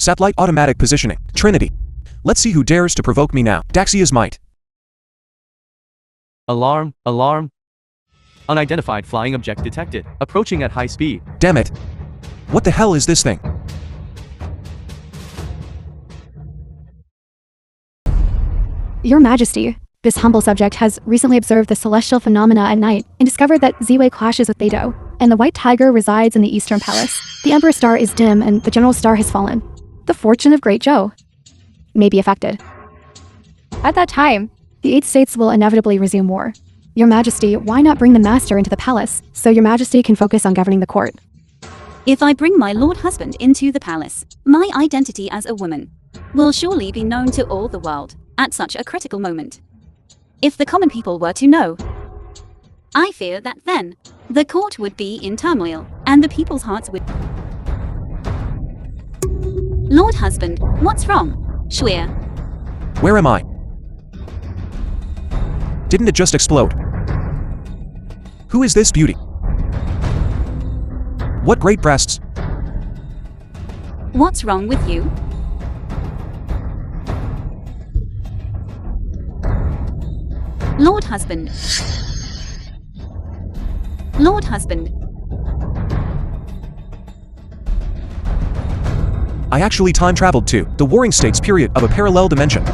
Satellite automatic positioning. Trinity. Let's see who dares to provoke me now. Daxia's might. Alarm, alarm. Unidentified flying object detected, approaching at high speed. Damn it. What the hell is this thing? Your Majesty, this humble subject has recently observed the celestial phenomena at night and discovered that Z-Way clashes with Beidou, and the White Tiger resides in the Eastern Palace. The Emperor's star is dim and the General Star has fallen. The fortune of Great Zhou may be affected. At that time, the 8 states will inevitably resume war. Your Majesty, why not bring the Master into the palace so Your Majesty can focus on governing the court? If I bring my lord husband into the palace, my identity as a woman will surely be known to all the world at such a critical moment. If the common people were to know, I fear that then the court would be in turmoil and the people's hearts would... Lord husband, what's wrong? Shuya. Where am I? Didn't it just explode? Who is this beauty? What great breasts! What's wrong with you? Lord husband. Lord husband. I actually time traveled to the Warring States period of a parallel dimension.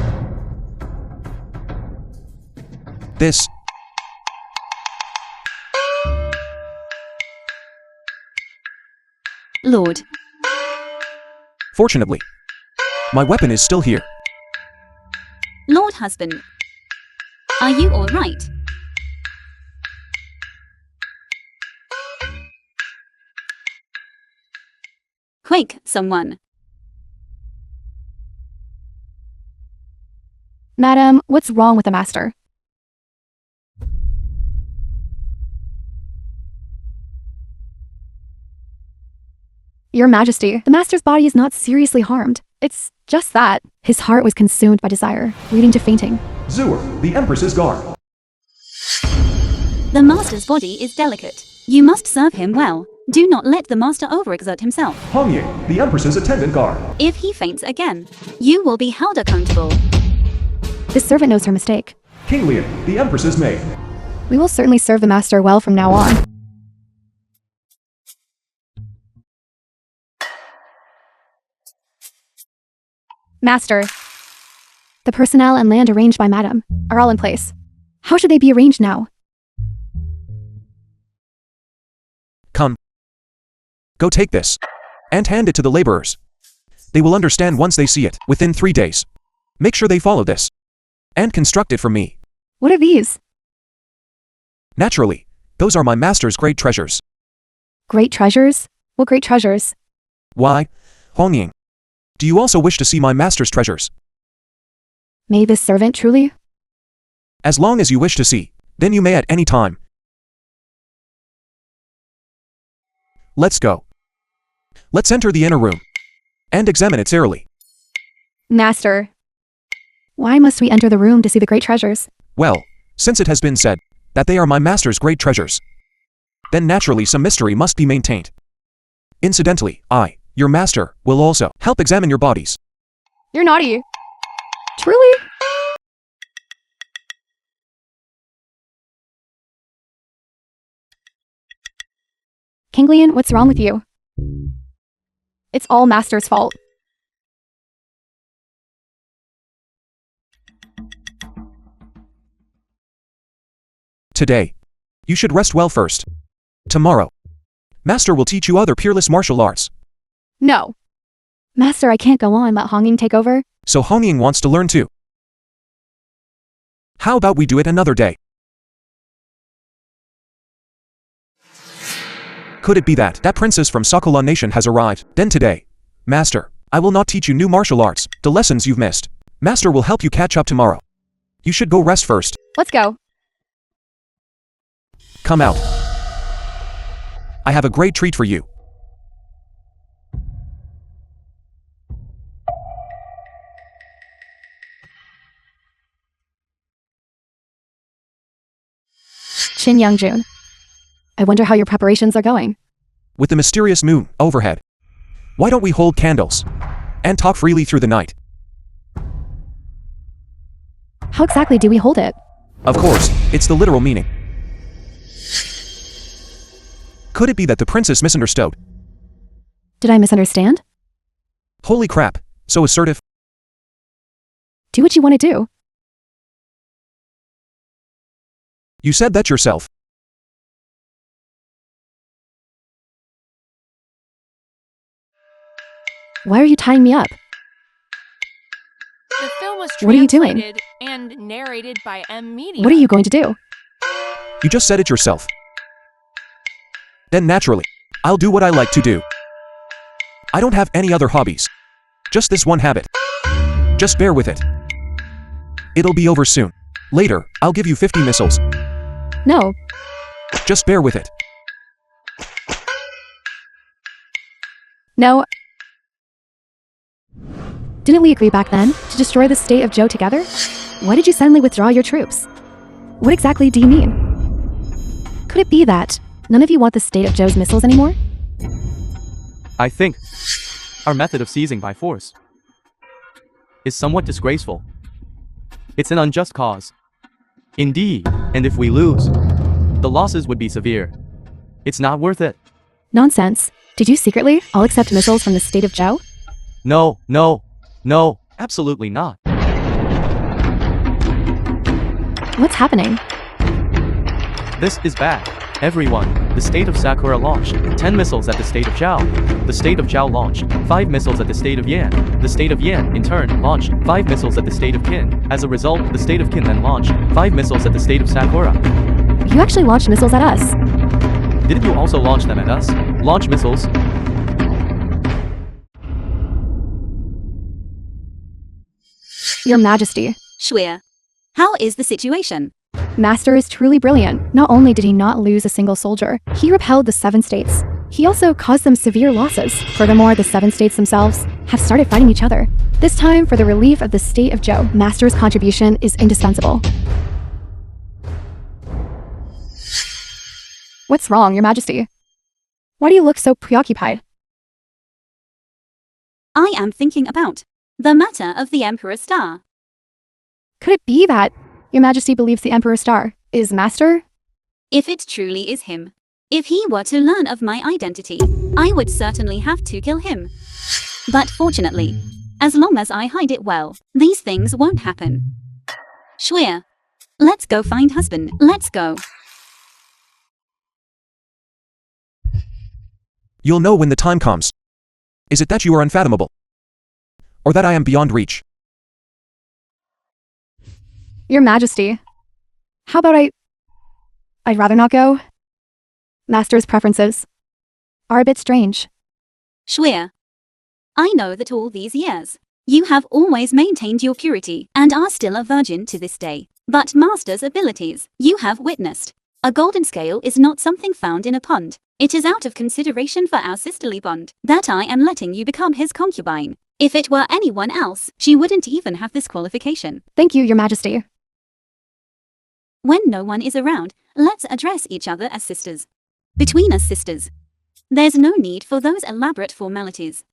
This. Lord. Fortunately, my weapon is still here. Lord husband. Are you all right? Quick, someone. Madam, what's wrong with the Master? Your Majesty, the Master's body is not seriously harmed. It's just that his heart was consumed by desire, leading to fainting. Zur, the Empress's guard. The Master's body is delicate. You must serve him well. Do not let the Master overexert himself. Hong Ying, the Empress's attendant guard. If he faints again, you will be held accountable. This servant knows her mistake. King Lian, the Empress's maid. We will certainly serve the Master well from now on. Master, the personnel and land arranged by Madam are all in place. How should they be arranged now? Come. Go take this. And hand it to the laborers. They will understand once they see it, within 3 days. Make sure they follow this. And construct it for me. What are these? Naturally, those are my master's great treasures. Great treasures? What great treasures? Why, Hong Ying, do you also wish to see my master's treasures? May this servant truly? As long as you wish to see, then you may at any time. Let's go. Let's enter the inner room and examine it thoroughly. Master, why must we enter the room to see the great treasures? Well, since it has been said that they are my master's great treasures, then naturally some mystery must be maintained. Incidentally, I, your master, will also help examine your bodies. You're naughty. Truly? King Lian, what's wrong with you? It's all Master's fault. Today, you should rest well first. Tomorrow, Master will teach you other peerless martial arts. No. Master, I can't go on. Let Hong Ying take over. So Hong Ying wants to learn too. How about we do it another day? Could it be that princess from Sakura nation has arrived? Then today, Master, I will not teach you new martial arts, the lessons you've missed. Master will help you catch up tomorrow. You should go rest first. Let's go. Come out. I have a great treat for you. Qin Youngjun, I wonder how your preparations are going. With the mysterious moon overhead, why don't we hold candles and talk freely through the night. How exactly do we hold it? Of course, it's the literal meaning. Could it be that the princess misunderstood? Did I misunderstand? Holy crap, so assertive. Do what you want to do. You said that yourself. Why are you tying me up? The film was What are you doing? translated and narrated by M Media. What are you going to do? You just said it yourself. Then naturally, I'll do what I like to do. I don't have any other hobbies. Just this one habit. Just bear with it. It'll be over soon. Later, I'll give you 50 missiles. No. Just bear with it. No. Didn't we agree back then to destroy the state of Joe together? Why did you suddenly withdraw your troops? What exactly do you mean? Could it be that none of you want the state of Joe's missiles anymore? I think our method of seizing by force is somewhat disgraceful. It's an unjust cause. Indeed, and if we lose, the losses would be severe. It's not worth it. Nonsense. Did you secretly all accept missiles from the state of Joe? No, no, no, absolutely not. What's happening? This is bad. Everyone, the state of Sakura launched 10 missiles at the state of Zhao. The state of Zhao launched 5 missiles at the state of Yan. The state of Yan, in turn, launched 5 missiles at the state of Qin. As a result, the state of Qin then launched 5 missiles at the state of Sakura. You actually launched missiles at us. Didn't you also launch them at us? Launch missiles? Your Majesty. Shuya. How is the situation? Master is truly brilliant. Not only did he not lose a single soldier, he repelled the 7 states. He also caused them severe losses. Furthermore, the 7 states themselves have started fighting each other. This time, for the relief of the state of Zhou, Master's contribution is indispensable. What's wrong, Your Majesty? Why do you look so preoccupied? I am thinking about the matter of the Emperor Star. Could it be that Your Majesty believes the Emperor Star is Master? If it truly is him. If he were to learn of my identity, I would certainly have to kill him. But fortunately, as long as I hide it well, these things won't happen. Shuya. Let's go find husband. Let's go. You'll know when the time comes. Is it that you are unfathomable? Or that I am beyond reach? Your Majesty. How about I'd rather not go. Master's preferences are a bit strange. Shuya. I know that all these years, you have always maintained your purity and are still a virgin to this day. But Master's abilities, you have witnessed. A golden scale is not something found in a pond. It is out of consideration for our sisterly bond that I am letting you become his concubine. If it were anyone else, she wouldn't even have this qualification. Thank you, Your Majesty. When no one is around, let's address each other as sisters. Between us sisters. There's no need for those elaborate formalities.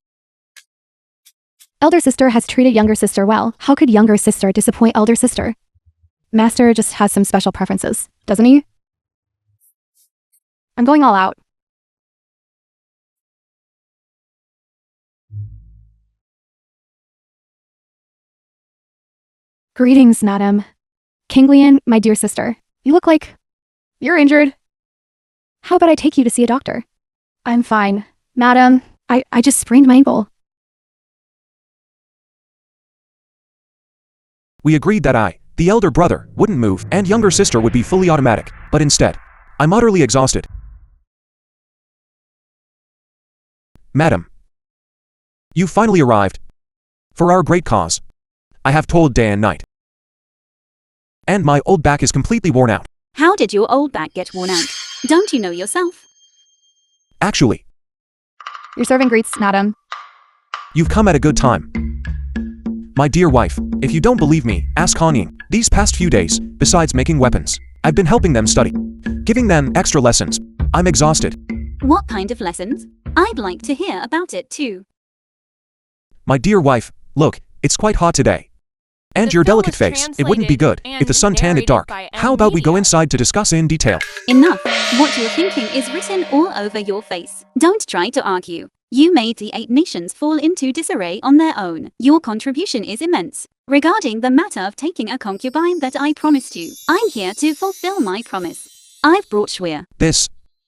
Elder sister has treated younger sister well. How could younger sister disappoint elder sister? Master just has some special preferences, doesn't he? I'm going all out. Greetings, madam. Kinglian, my dear sister. You look like you're injured. How about I take you to see a doctor? I'm fine. Madam, I just sprained my ankle. We agreed that I, the elder brother, wouldn't move and younger sister would be fully automatic, but instead, I'm utterly exhausted. Madam, you finally arrived. For our great cause. I have toiled day and night. And my old back is completely worn out. How did your old back get worn out? Don't you know yourself? Actually, Your servant greets, madam. you've come at a good time. My dear wife, if you don't believe me, ask Hanying. These past few days, besides making weapons, I've been helping them study. Giving them extra lessons. I'm exhausted. What kind of lessons? I'd like to hear about it too. My dear wife, look, it's quite hot today. And The your film delicate was face, it wouldn't be good translated if the sun tanned it and dark. narrated by How about we go Media. inside to discuss in detail? Enough. What you're thinking is written all over your face. Don't try to argue. You made the 8 nations fall into disarray on their own. Your contribution is immense. Regarding the matter of taking a concubine that I promised you, I'm here to fulfill my promise. I've brought Shwir. This,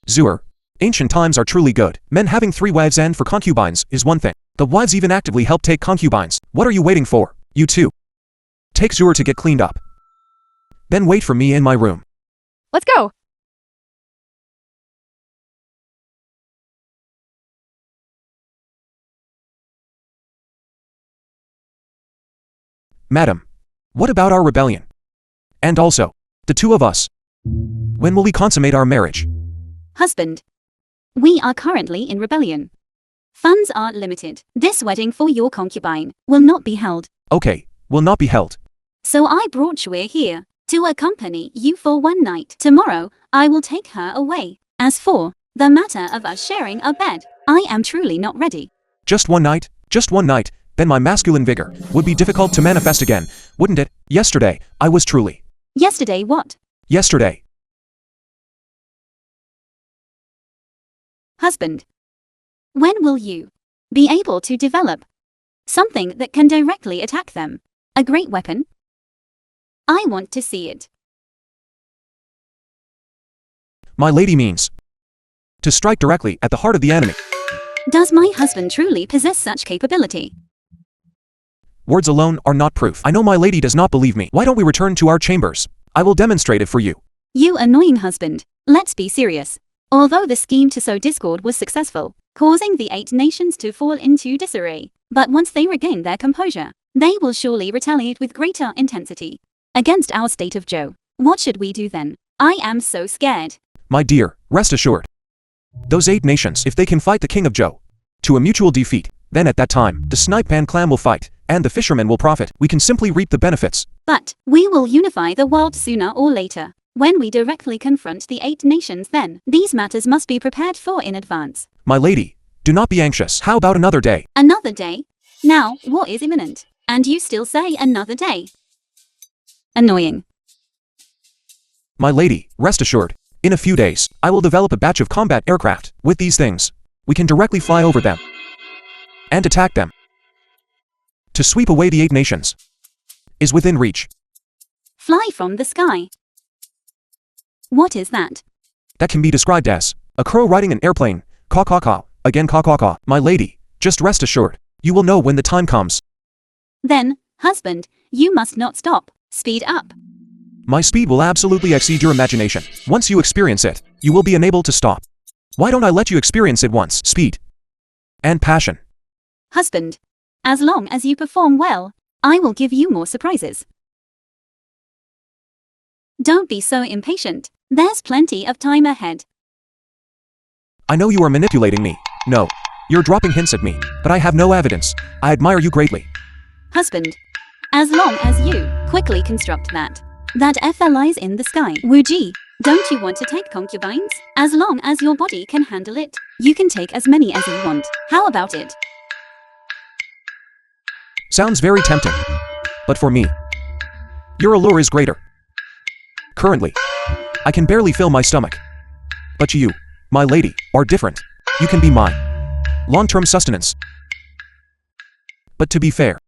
Zur, ancient times are truly good. Men having 3 wives and for concubines is one thing. The wives even actively help take concubines. What are you waiting for? You too. Take Zur to get cleaned up. Then wait for me in my room. Let's go. Madam, what about our rebellion? And also, the 2 of us. When will we consummate our marriage? Husband. We are currently in rebellion. Funds are limited. This wedding for your concubine will not be held. Okay, will not be held. So I brought Shwir here to accompany you for one night. Tomorrow, I will take her away. As for the matter of us sharing a bed, I am truly not ready. Just one night, then my masculine vigor would be difficult to manifest again, wouldn't it? Yesterday, I was truly. Yesterday what? Yesterday. Husband. When will you be able to develop something that can directly attack them? A great weapon? I want to see it. My lady means to strike directly at the heart of the enemy. Does my husband truly possess such capability? Words alone are not proof. I know my lady does not believe me. Why don't we return to our chambers? I will demonstrate it for you. You annoying husband. Let's be serious. Although the scheme to sow discord was successful, causing the 8 nations to fall into disarray, but once they regain their composure, they will surely retaliate with greater intensity against our state of Joe. What should we do then? I am so scared. My dear, rest assured. Those 8 nations, if they can fight the king of Joe to a mutual defeat, then at that time, the Snipepan clan will fight, and the fishermen will profit. We can simply reap the benefits. But we will unify the world sooner or later. When we directly confront the 8 nations then, these matters must be prepared for in advance. My lady, do not be anxious. How about another day? Another day? Now, war is imminent. And you still say another day. Annoying. My lady, rest assured. In a few days, I will develop a batch of combat aircraft. With these things, we can directly fly over them and attack them. To sweep away the 8 nations is within reach. Fly from the sky. What is that? That can be described as a crow riding an airplane. Caw caw caw. Again caw caw caw. My lady, just rest assured. You will know when the time comes. Then, husband, you must not stop. Speed up. My speed will absolutely exceed your imagination. Once you experience it, you will be unable to stop. Why don't I let you experience it once? Speed and passion. Husband, as long as you perform well, I will give you more surprises. Don't be so impatient. There's plenty of time ahead. I know you are manipulating me. No, you're dropping hints at me, but I have no evidence. I admire you greatly. Husband, as long as you quickly construct that FLIs in the sky. Wuji, don't you want to take concubines? As long as your body can handle it, you can take as many as you want. How about it? Sounds very tempting. But for me, your allure is greater. Currently, I can barely fill my stomach. But you, my lady, are different. You can be mine. Long-term sustenance. But to be fair,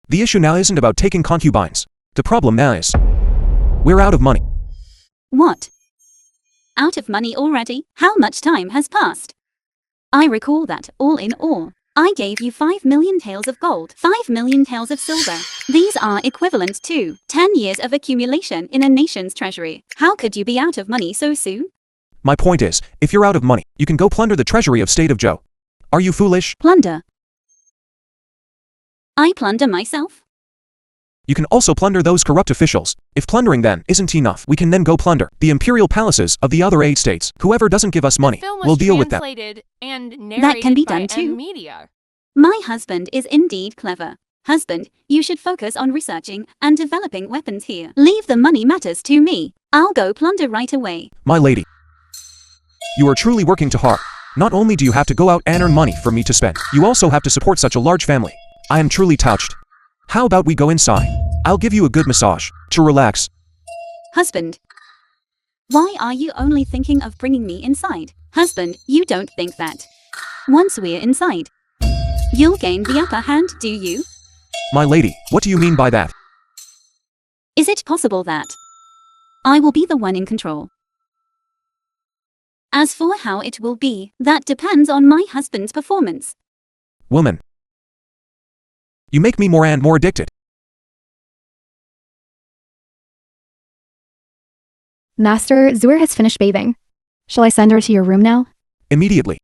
the issue now isn't about taking concubines. The problem now is, we're out of money. What? Out of money already? How much time has passed? I recall that, all in all, I gave you 5 million taels of gold, 5 million taels of silver. These are equivalent to 10 years of accumulation in a nation's treasury. How could you be out of money so soon? My point is, if you're out of money, you can go plunder the treasury of State of Joe. Are you foolish? Plunder? I plunder myself? You can also plunder those corrupt officials. If plundering then isn't enough, we can then go plunder the imperial palaces of the other 8 states. Whoever doesn't give us money, we'll deal with them. That can be done too. My husband is indeed clever. Husband, you should focus on researching and developing weapons here. Leave the money matters to me. I'll go plunder right away. My lady, you are truly working too hard. Not only do you have to go out and earn money for me to spend, you also have to support such a large family. I am truly touched. How about we go inside? I'll give you a good massage to relax. Husband. Why are you only thinking of bringing me inside? Husband, you don't think that once we're inside, you'll gain the upper hand, do you? My lady, what do you mean by that? Is it possible that I will be the one in control? As for how it will be, that depends on my husband's performance. Woman. You make me more and more addicted. Master, Zur has finished bathing. Shall I send her to your room now? Immediately.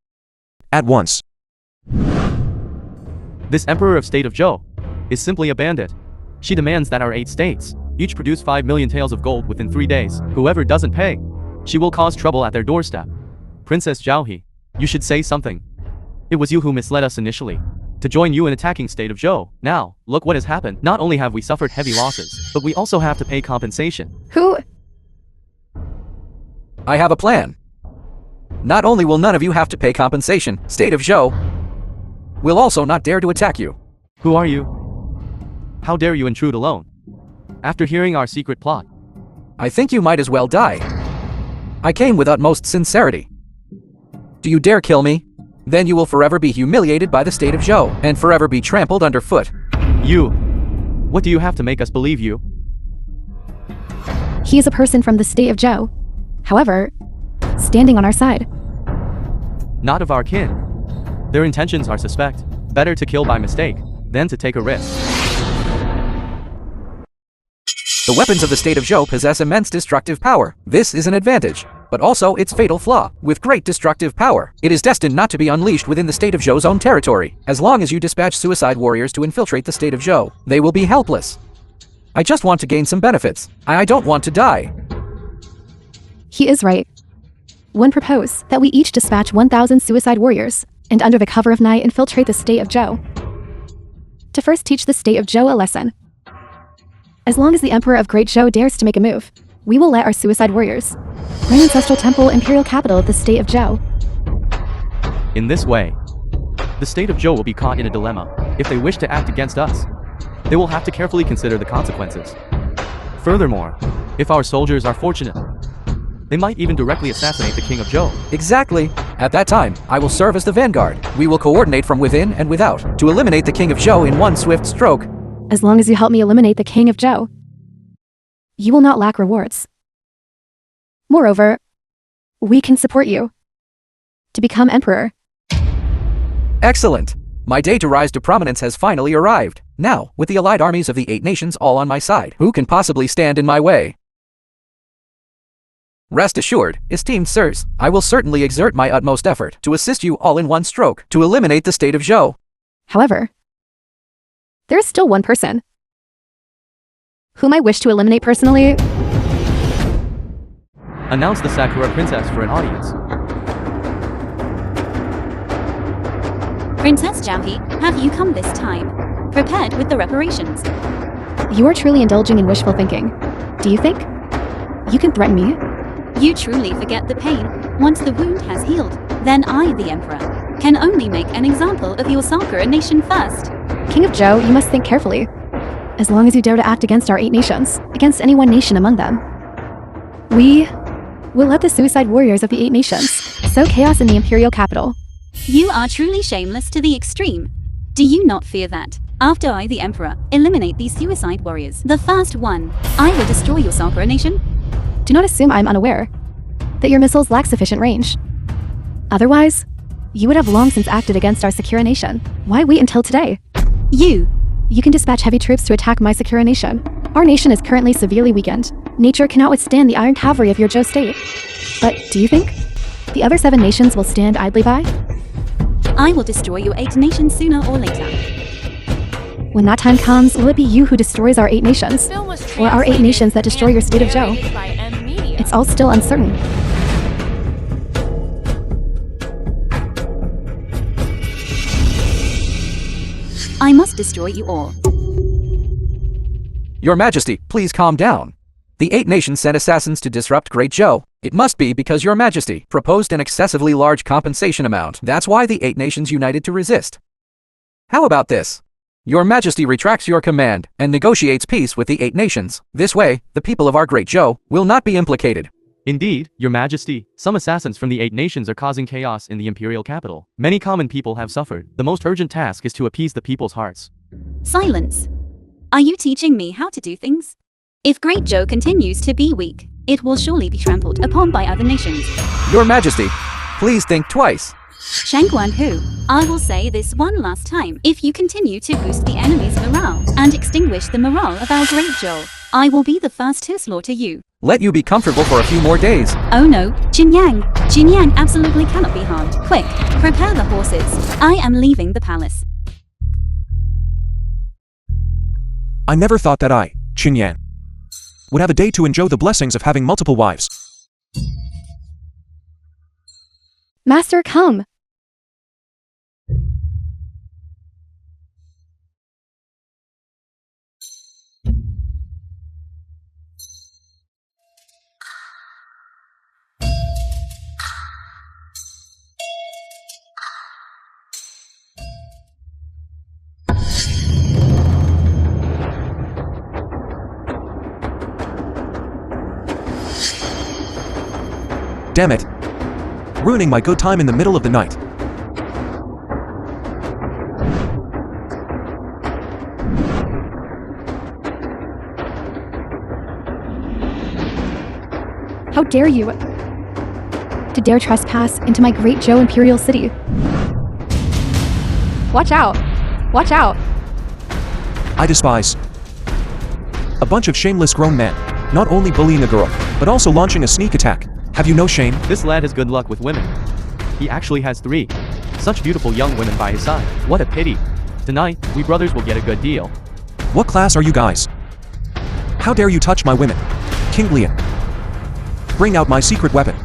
At once. This Emperor of State of Zhou is simply a bandit. She demands that our 8 states each produce 5 million taels of gold within 3 days. Whoever doesn't pay, she will cause trouble at their doorstep. Princess Zhaohe, you should say something. It was you who misled us initially to join you in attacking State of Zhou. Now, look what has happened. Not only have we suffered heavy losses, but we also have to pay compensation. Who? I have a plan. Not only will none of you have to pay compensation, State of Zhou will also not dare to attack you. Who are you? How dare you intrude alone? After hearing our secret plot, I think you might as well die. I came with utmost sincerity. Do you dare kill me? Then you will forever be humiliated by the State of Zhou, and forever be trampled underfoot. you. What do you have to make us believe you? He is a person from the state of Zhou. However, standing on our side. Not of our kin. Their intentions are suspect. Better to kill by mistake than to take a risk. The weapons of the State of Zhou possess immense destructive power. This is an advantage, but also its fatal flaw. With great destructive power, it is destined not to be unleashed within the State of Zhou's own territory. As long as you dispatch suicide warriors to infiltrate the State of Zhou, they will be helpless. I just want to gain some benefits. I don't want to die. He is right. One propose that we each dispatch 1,000 suicide warriors, and under the cover of night infiltrate the state of Zhou. To first teach the state of Zhou a lesson. As long as the Emperor of Great Zhou dares to make a move, we will let our suicide warriors bring ancestral temple imperial capital of the state of Zhou. In this way, the State of Zhou will be caught in a dilemma. If they wish to act against us, they will have to carefully consider the consequences. Furthermore, if our soldiers are fortunate, they might even directly assassinate the King of Zhou. Exactly. At that time, I will serve as the vanguard. We will coordinate from within and without to eliminate the King of Zhou in one swift stroke. As long as you help me eliminate the King of Zhou, you will not lack rewards. Moreover, we can support you to become emperor. Excellent. My day to rise to prominence has finally arrived. Now, with the allied armies of the 8 nations all on my side, who can possibly stand in my way? Rest assured, esteemed sirs, I will certainly exert my utmost effort to assist you all in one stroke to eliminate the State of Zhou. However, there is still one person whom I wish to eliminate personally. Announce the Sakura princess for an audience. Princess Zhaohe, have you come this time prepared with the reparations? You are truly indulging in wishful thinking. Do you think you can threaten me? You truly forget the pain. Once the wound has healed, then I, the Emperor, can only make an example of your Sakura nation first. King of Zhou, you must think carefully. As long as you dare to act against our 8 nations, against any one nation among them, we will let the suicide warriors of the 8 nations sow chaos in the imperial capital. You are truly shameless to the extreme. Do you not fear that, after I, the Emperor, eliminate these suicide warriors, the first one, I will destroy your Sakura nation? Do not assume I am unaware that your missiles lack sufficient range. Otherwise, you would have long since acted against our Sakura nation. Why wait until today? You can dispatch heavy troops to attack my Sakura nation. Our nation is currently severely weakened. Nature cannot withstand the iron cavalry of your Zhou state. But do you think the other 7 nations will stand idly by? I will destroy your 8 nations sooner or later. When that time comes, will it be you who destroys our 8 nations? Or our 8 nations that destroy your state of Zhou? It's all still uncertain. I must destroy you all. Your Majesty, please calm down. The 8 nations sent assassins to disrupt Great Zhou. It must be because Your Majesty proposed an excessively large compensation amount. That's why the 8 nations united to resist. How about this? Your Majesty retracts your command and negotiates peace with the 8 nations. This way, the people of our great Zhou will not be implicated. Indeed, Your Majesty, some assassins from the 8 nations are causing chaos in the imperial capital. Many common people have suffered. The most urgent task is to appease the people's hearts. Silence. Are you teaching me how to do things? If Great Zhou continues to be weak, it will surely be trampled upon by other nations. Your Majesty, please think twice. Shangguan Hu, I will say this one last time. If you continue to boost the enemy's morale and extinguish the morale of our great Zhou, I will be the first to slaughter you. Let you be comfortable for a few more days. Oh no, Jinyang absolutely cannot be harmed. Quick, prepare the horses. I am leaving the palace. I never thought that I, Qinyan, would have a day to enjoy the blessings of having multiple wives. Master, come. Damn it. Ruining my good time in the middle of the night. How dare you? To dare trespass into my great Zhou imperial city. Watch out! Watch out! I despise a bunch of shameless grown men, not only bullying a girl, but also launching a sneak attack. Have you no shame? This lad has good luck with women. He actually has 3. Such beautiful young women by his side. What a pity. Tonight, we brothers will get a good deal. What class are you guys? How dare you touch my women? King Lian, bring out my secret weapon.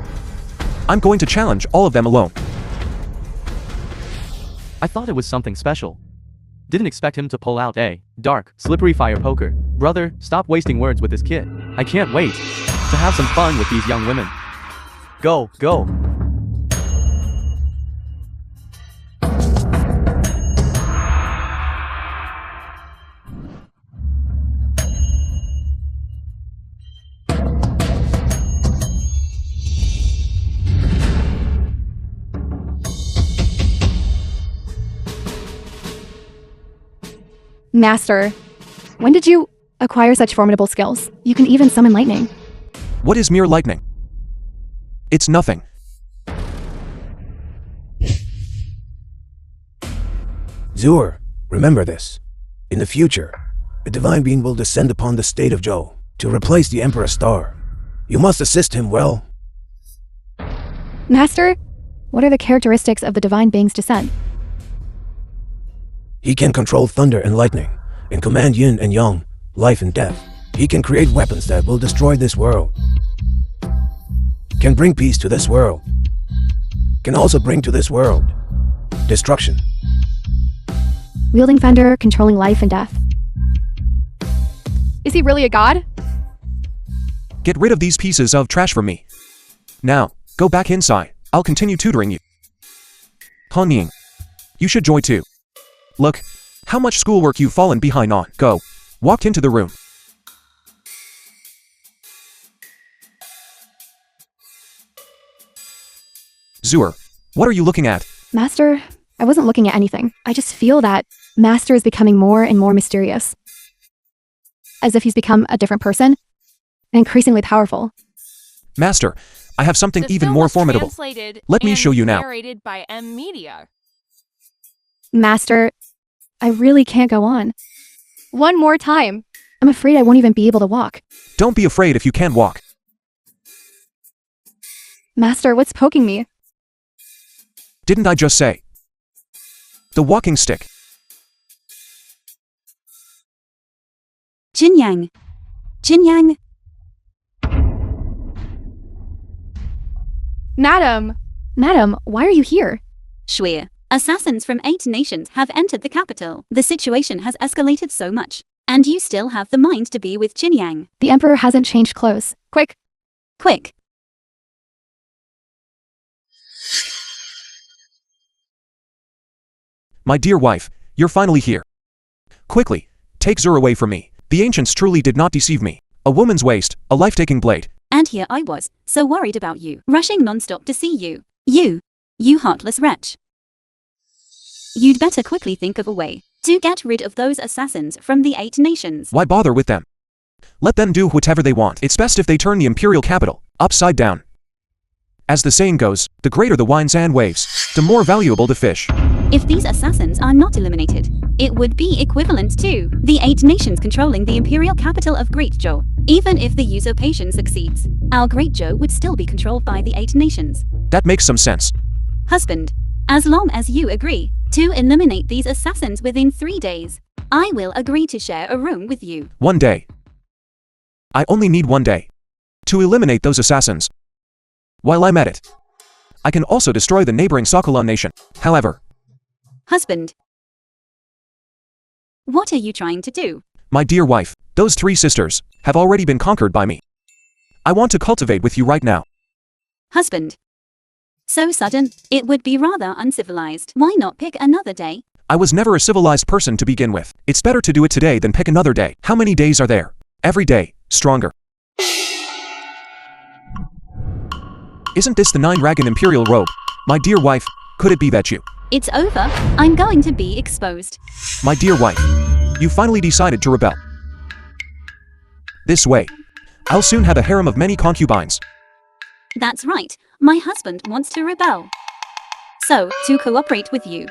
I'm going to challenge all of them alone. I thought it was something special. Didn't expect him to pull out a dark, slippery fire poker. Brother, stop wasting words with this kid. I can't wait to have some fun with these young women. Go, go. Master, when did you acquire such formidable skills? You can even summon lightning. What is mere lightning? It's nothing. Zur, remember this. In the future, a divine being will descend upon the state of Zhou to replace the Emperor's star. You must assist him well. Master, what are the characteristics of the divine being's descent? He can control thunder and lightning, and command yin and yang, life and death. He can create weapons that will destroy this world. Can bring peace to this world. Can also bring to this world destruction. Wielding thunder, controlling life and death. Is he really a god? Get rid of these pieces of trash from me. Now, go back inside. I'll continue tutoring you. Han Ying, you should join too. Look, how much schoolwork you've fallen behind on. Go. Walked into the room. Zur, what are you looking at? Master, I wasn't looking at anything. I just feel that Master is becoming more and more mysterious. As if he's become a different person, and increasingly powerful. Master, I have something The even film more was formidable. translated Let me and show you now. Narrated by M Media. Master, I really can't go on. One more time. I'm afraid I won't even be able to walk. Don't be afraid if you can't walk. Master, what's poking me? Didn't I just say? The walking stick. Jinyang. Madam! Madam, why are you here? Shuir. Assassins from 8 nations have entered the capital. The situation has escalated so much. And you still have the mind to be with Jinyang. The Emperor hasn't changed clothes. Quick! Quick! My dear wife, you're finally here. Quickly, take Zur away from me. The ancients truly did not deceive me. A woman's waist, a life-taking blade. And here I was, so worried about you, rushing non-stop to see you. You heartless wretch. You'd better quickly think of a way to get rid of those assassins from the 8 nations. Why bother with them? Let them do whatever they want. It's best if they turn the imperial capital upside down. As the saying goes, the greater the winds and waves, the more valuable the fish. If these assassins are not eliminated, it would be equivalent to the 8 nations controlling the imperial capital of Great Zhou. Even if the usurpation succeeds, our Great Zhou would still be controlled by the 8 nations. That makes some sense. Husband, as long as you agree to eliminate these assassins within 3 days, I will agree to share a room with you. 1 day. I only need 1 day to eliminate those assassins. While I'm at it, I can also destroy the neighboring Sakura nation. However, Husband, what are you trying to do? my dear wife, those 3 sisters have already been conquered by me. I want to cultivate with you right now. Husband, so sudden, it would be rather uncivilized. Why not pick another day? I was never a civilized person to begin with. It's better to do it today than pick another day. How many days are there? Every day, stronger. Isn't this the 9-dragon imperial robe? My dear wife, could it be that you? It's over. I'm going to be exposed. My dear wife, you finally decided to rebel. This way, I'll soon have a harem of many concubines. That's right. My husband wants to rebel. So, to cooperate with you,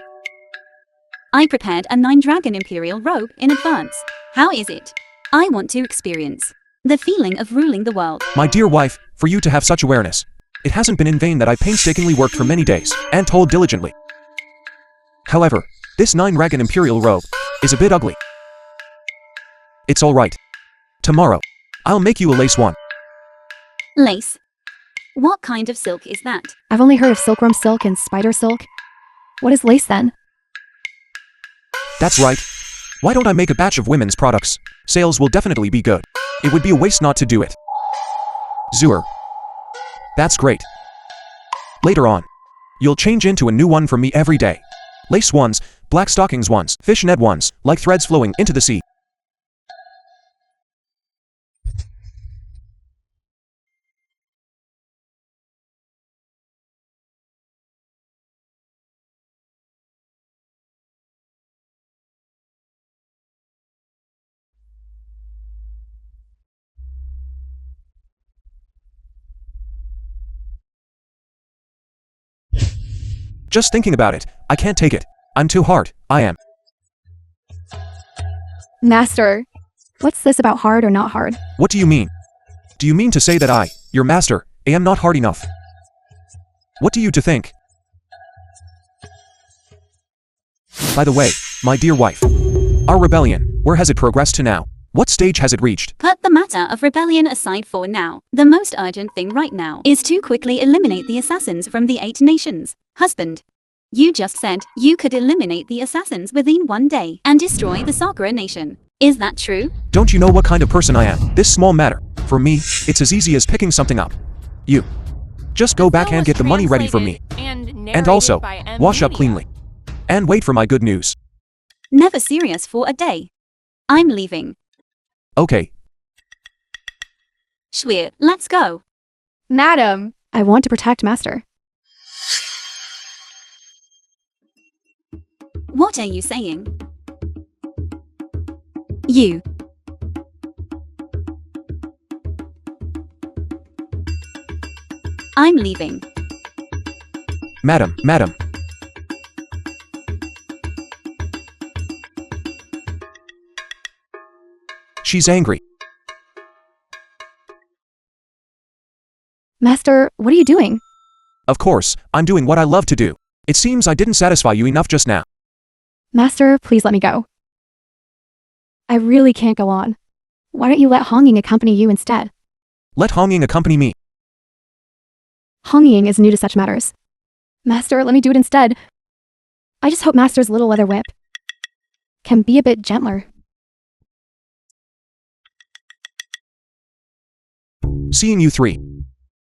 I prepared a 9-dragon imperial robe in advance. How is it? I want to experience the feeling of ruling the world. My dear wife, for you to have such awareness, it hasn't been in vain that I painstakingly worked for many days, and told diligently. However, this 9-dragon imperial robe is a bit ugly. It's alright. Tomorrow, I'll make you a lace one. Lace? What kind of silk is that? I've only heard of silkworm silk and spider silk. What is lace then? That's right. Why don't I make a batch of women's products? Sales will definitely be good. It would be a waste not to do it. Zur. That's great. Later on, you'll change into a new one from me every day. Lace ones, black stockings ones, fishnet ones, like threads flowing into the sea. Just thinking about it, I can't take it. I'm too hard, I am. Master, what's this about hard or not hard? What do you mean? Do you mean to say that I, your master, am not hard enough? What do you to think? By the way, my dear wife, our rebellion, where has it progressed to now? What stage has it reached? Put the matter of rebellion aside for now. The most urgent thing right now is to quickly eliminate the assassins from the 8 nations. Husband, you just said you could eliminate the assassins within 1 day and destroy the Sakura nation. Is that true? Don't you know what kind of person I am? This small matter, for me, it's as easy as picking something up. You. Just go back and get the money ready for me. And also, wash up cleanly. And wait for my good news. Never serious for a day. I'm leaving. Okay. Shweer, let's go. Madam, I want to protect Master. What are you saying? You. I'm leaving. Madam. She's angry. Master, what are you doing? Of course, I'm doing what I love to do. It seems I didn't satisfy you enough just now. Master, please let me go. I really can't go on. Why don't you let Honging accompany you instead? Let Honging accompany me. Honging is new to such matters. Master, let me do it instead. I just hope Master's little leather whip can be a bit gentler. Seeing you 3.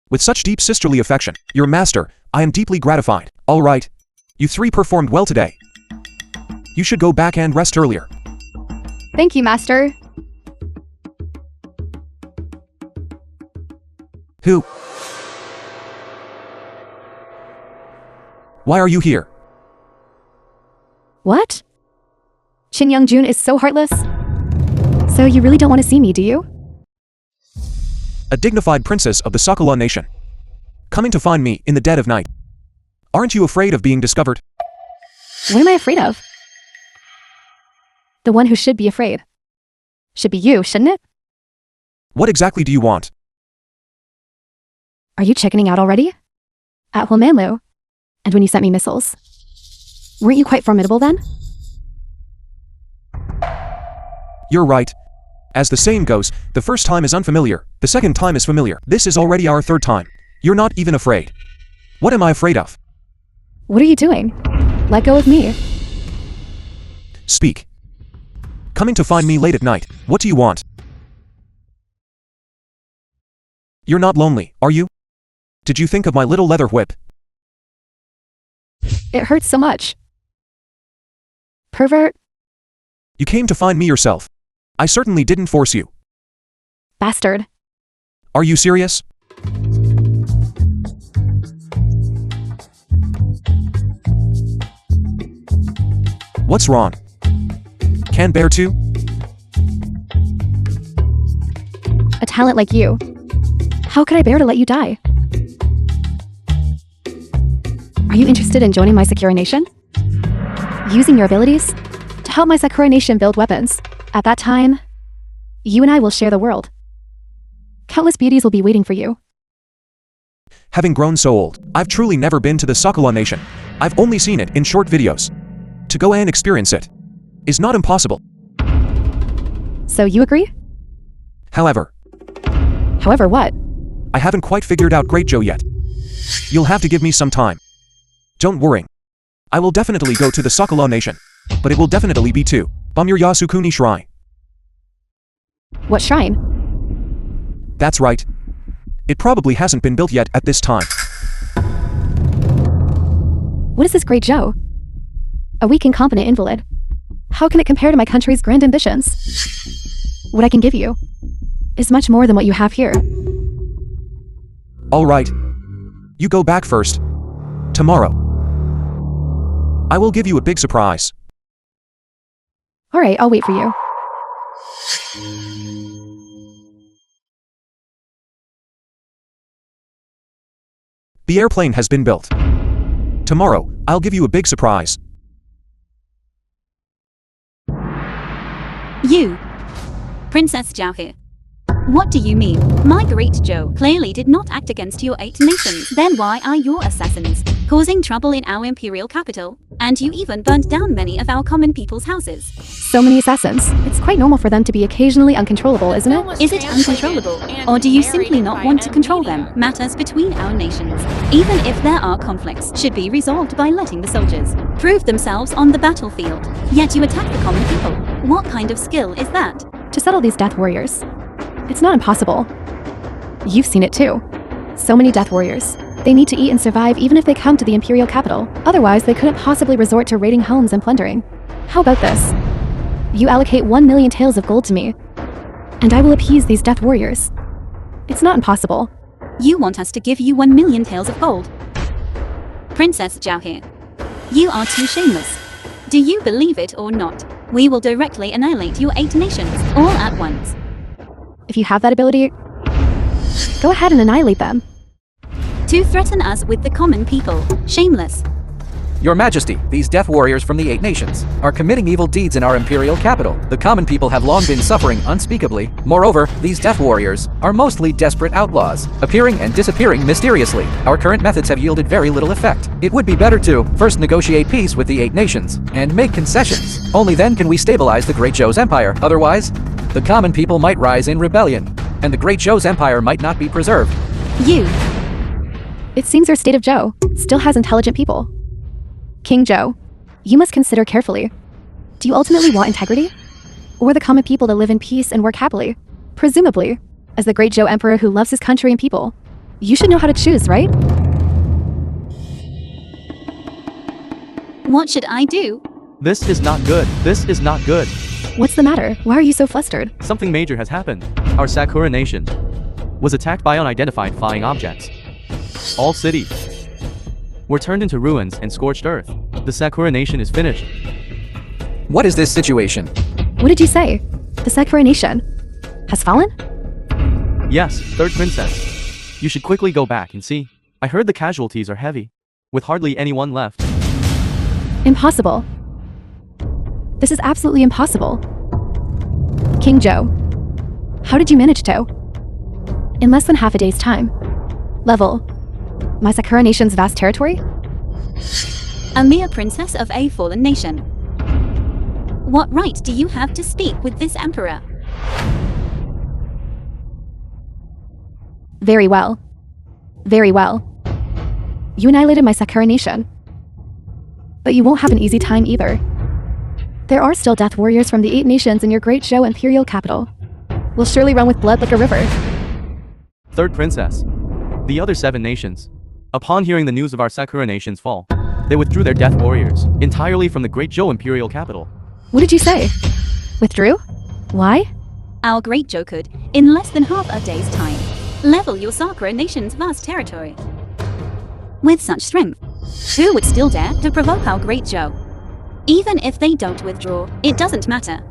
With such deep sisterly affection, your master, I am deeply gratified. All right. You 3 performed well today. You should go back and rest earlier. Thank you, Master. Who? Why are you here? What? Shin Young-jun is so heartless. So you really don't want to see me, do you? A dignified princess of the Sakura nation. Coming to find me in the dead of night. Aren't you afraid of being discovered? What am I afraid of? The one who should be afraid. Should be you, shouldn't it? What exactly do you want? Are you chickening out already? At Huamanlu. And when you sent me missiles. Weren't you quite formidable then? You're right. As the saying goes, the first time is unfamiliar, the second time is familiar. This is already our third time. You're not even afraid. What am I afraid of? What are you doing? Let go of me. Speak. Coming to find me late at night. What do you want? You're not lonely, are you? Did you think of my little leather whip? It hurts so much. Pervert. You came to find me yourself. I certainly didn't force you. Bastard. Are you serious? What's wrong? Can bear to? A talent like you. How could I bear to let you die? Are you interested in joining my Sakura nation? Using your abilities to help my Sakura nation build weapons. At that time, you and I will share the world. Countless beauties will be waiting for you. Having grown so old, I've truly never been to the Sakura nation. I've only seen it in short videos. To go and experience it is not impossible. So you agree? However, what? I haven't quite figured out Great Joe yet. You'll have to give me some time. Don't worry. I will definitely go to the Sakura nation. But it will definitely be to Bumur Yasukuni Shrine. What shrine? That's right. It probably hasn't been built yet at this time. What is this Great Joe? A weak, incompetent invalid. How can it compare to my country's grand ambitions? What I can give you is much more than what you have here. All right. You go back first. Tomorrow. I will give you a big surprise. All right, I'll wait for you. The airplane has been built. Tomorrow, I'll give you a big surprise. You, Princess Zhao here. What do you mean? My great Joe clearly did not act against your 8 nations. Then why are your assassins causing trouble in our imperial capital? And you even burnt down many of our common people's houses. So many assassins. It's quite normal for them to be occasionally uncontrollable, isn't it? Is it uncontrollable? Or do you simply not want to control them? Matters between our nations, even if there are conflicts, should be resolved by letting the soldiers prove themselves on the battlefield. Yet you attack the common people. What kind of skill is that? To settle these death warriors. It's not impossible. You've seen it too. So many death warriors. They need to eat and survive even if they come to the imperial capital. Otherwise, they couldn't possibly resort to raiding homes and plundering. How about this? You allocate 1 million taels of gold to me, and I will appease these death warriors. It's not impossible. You want us to give you 1 million taels of gold? Princess Zhao here. You are too shameless. Do you believe it or not? We will directly annihilate your 8 nations, all at once. If you have that ability, go ahead and annihilate them. To threaten us with the common people. Shameless. Your Majesty, these death warriors from the 8 nations are committing evil deeds in our imperial capital. The common people have long been suffering unspeakably. Moreover, these death warriors are mostly desperate outlaws, appearing and disappearing mysteriously. Our current methods have yielded very little effect. It would be better to first negotiate peace with the 8 nations and make concessions. Only then can we stabilize the Great Zhou's empire. Otherwise, the common people might rise in rebellion, and the Great Zhou's empire might not be preserved. You. It seems our state of Zhou still has intelligent people. King Zhou, you must consider carefully. Do you ultimately want integrity? Or the common people to live in peace and work happily? Presumably, as the great Zhou emperor who loves his country and people, you should know how to choose, right? What should I do? This is not good. This is not good. What's the matter? Why are you so flustered? Something major has happened. Our Sakura nation was attacked by unidentified flying objects. All cities were turned into ruins and scorched earth. The Sakura nation is finished. What is this situation? What did you say? The Sakura nation has fallen? Yes, third princess. You should quickly go back and see. I heard the casualties are heavy, with hardly anyone left. Impossible. This is absolutely impossible. King Joe, how did you manage to, in less than half a day's time, level my Sakura nation's vast territory? A mere princess of a fallen nation. What right do you have to speak with this emperor? Very well. Very well. You annihilated my Sakura nation. But you won't have an easy time either. There are still death warriors from the 8 nations in your great Zhou imperial capital. We'll surely run with blood like a river. Third princess. The other 7 nations, upon hearing the news of our Sakura nation's fall, they withdrew their death warriors entirely from the great Zhou imperial capital. What did you say? Withdrew? Why? Our great Joe could, in less than half a day's time, level your Sakura nation's vast territory. With such strength, who would still dare to provoke our great Joe? Even if they don't withdraw, it doesn't matter.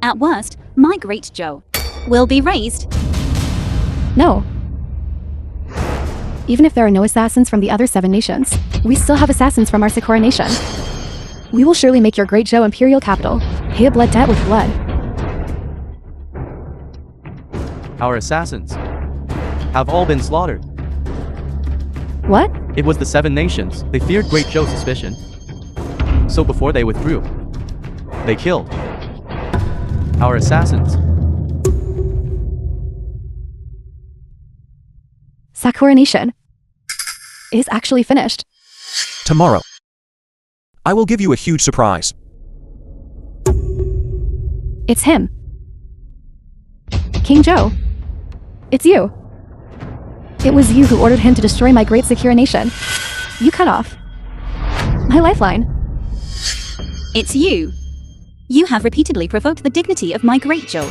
At worst, my great Joe will be raised. No. Even if there are no assassins from the other 7 nations, we still have assassins from our Sakura nation. We will surely make your great Zhou imperial capital pay a blood debt with blood. Our assassins have all been slaughtered. What? It was the 7 nations. They feared great Zhou's suspicion. So before they withdrew, they killed our assassins. Sakura nation is actually finished. Tomorrow, I will give you a huge surprise. It's him. King Joe. It's you. It was you who ordered him to destroy my great Sakura nation. You cut off my lifeline. It's you. You have repeatedly provoked the dignity of my great Joe,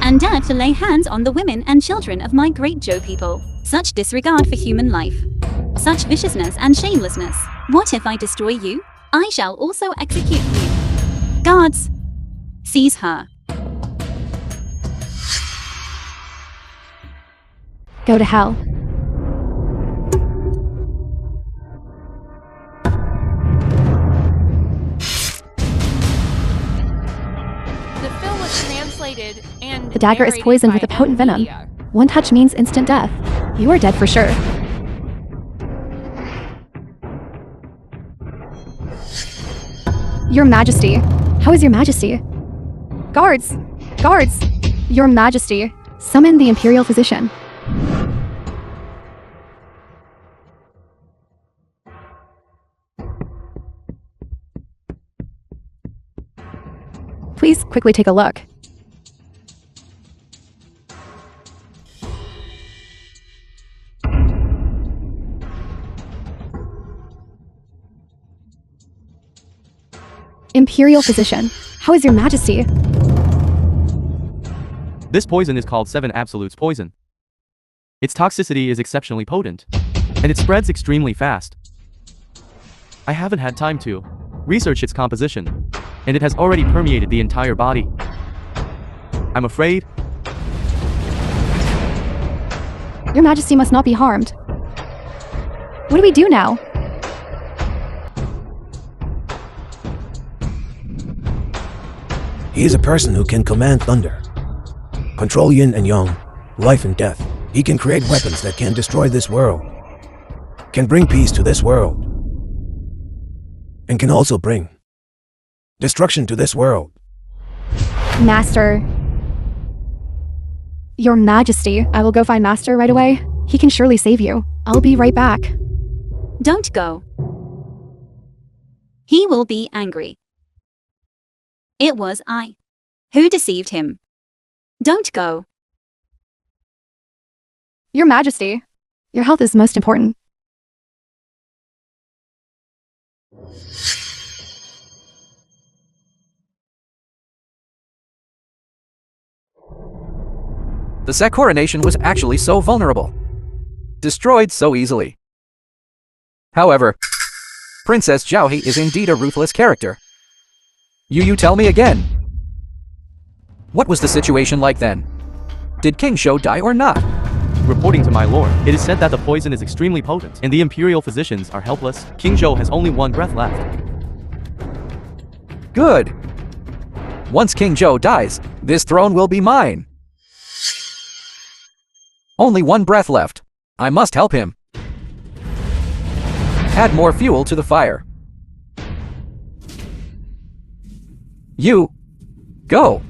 and dared to lay hands on the women and children of my great Joe people. Such disregard for human life. Such viciousness and shamelessness. What if I destroy you? I shall also execute you. Guards, seize her. Go to hell. The film was translated and The dagger is narrated poisoned by with a potent venom. media. One touch means instant death. You are dead for sure. Your Majesty. How is Your Majesty? Guards! Guards! Your Majesty. Summon the Imperial Physician. Please quickly take a look. Imperial Physician, how is Your Majesty? This poison is called 7 Absolutes poison. Its toxicity is exceptionally potent, and it spreads extremely fast. I haven't had time to research its composition, and it has already permeated the entire body. I'm afraid Your Majesty must not be harmed. What do we do now? He is a person who can command thunder, control yin and yang, life and death. He can create weapons that can destroy this world, can bring peace to this world, and can also bring destruction to this world. Master. Your Majesty, I will go find Master right away. He can surely save you. I'll be right back. Don't go. He will be angry. It was I who deceived him. Don't go. Your Majesty, your health is most important. The Sakura nation was actually so vulnerable. Destroyed so easily. However, Princess Zhao is indeed a ruthless character. You tell me again. What was the situation like then? Did King Zhou die or not? Reporting to my lord, it is said that the poison is extremely potent, and the imperial physicians are helpless. King Zhou has only one breath left. Good. Once King Zhou dies, this throne will be mine. Only one breath left. I must help him. Add more fuel to the fire. You, go.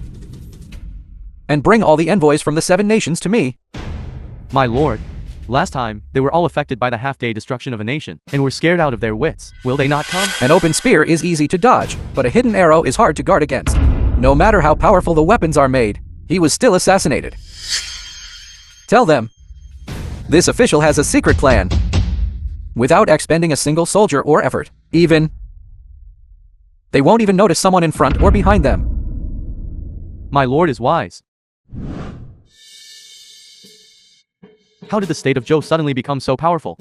And bring all the envoys from the 7 nations to me. My lord, last time, they were all affected by the half-day destruction of a nation, and were scared out of their wits. Will they not come? An open spear is easy to dodge, but a hidden arrow is hard to guard against. No matter how powerful the weapons are made, he was still assassinated. Tell them. This official has a secret plan. Without expending a single soldier or effort, they won't even notice someone in front or behind them. My lord is wise. How did the state of Zhou suddenly become so powerful?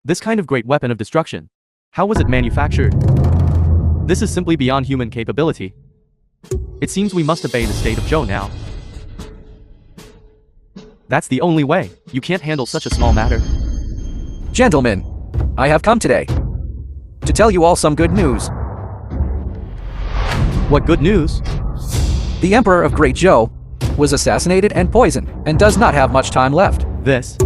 This kind of great weapon of destruction. How was it manufactured? This is simply beyond human capability. It seems we must obey the state of Zhou now. That's the only way. You can't handle such a small matter. Gentlemen, I have come today to tell you all some good news. What good news? The Emperor of Great Zhou was assassinated and poisoned, and does not have much time left. This?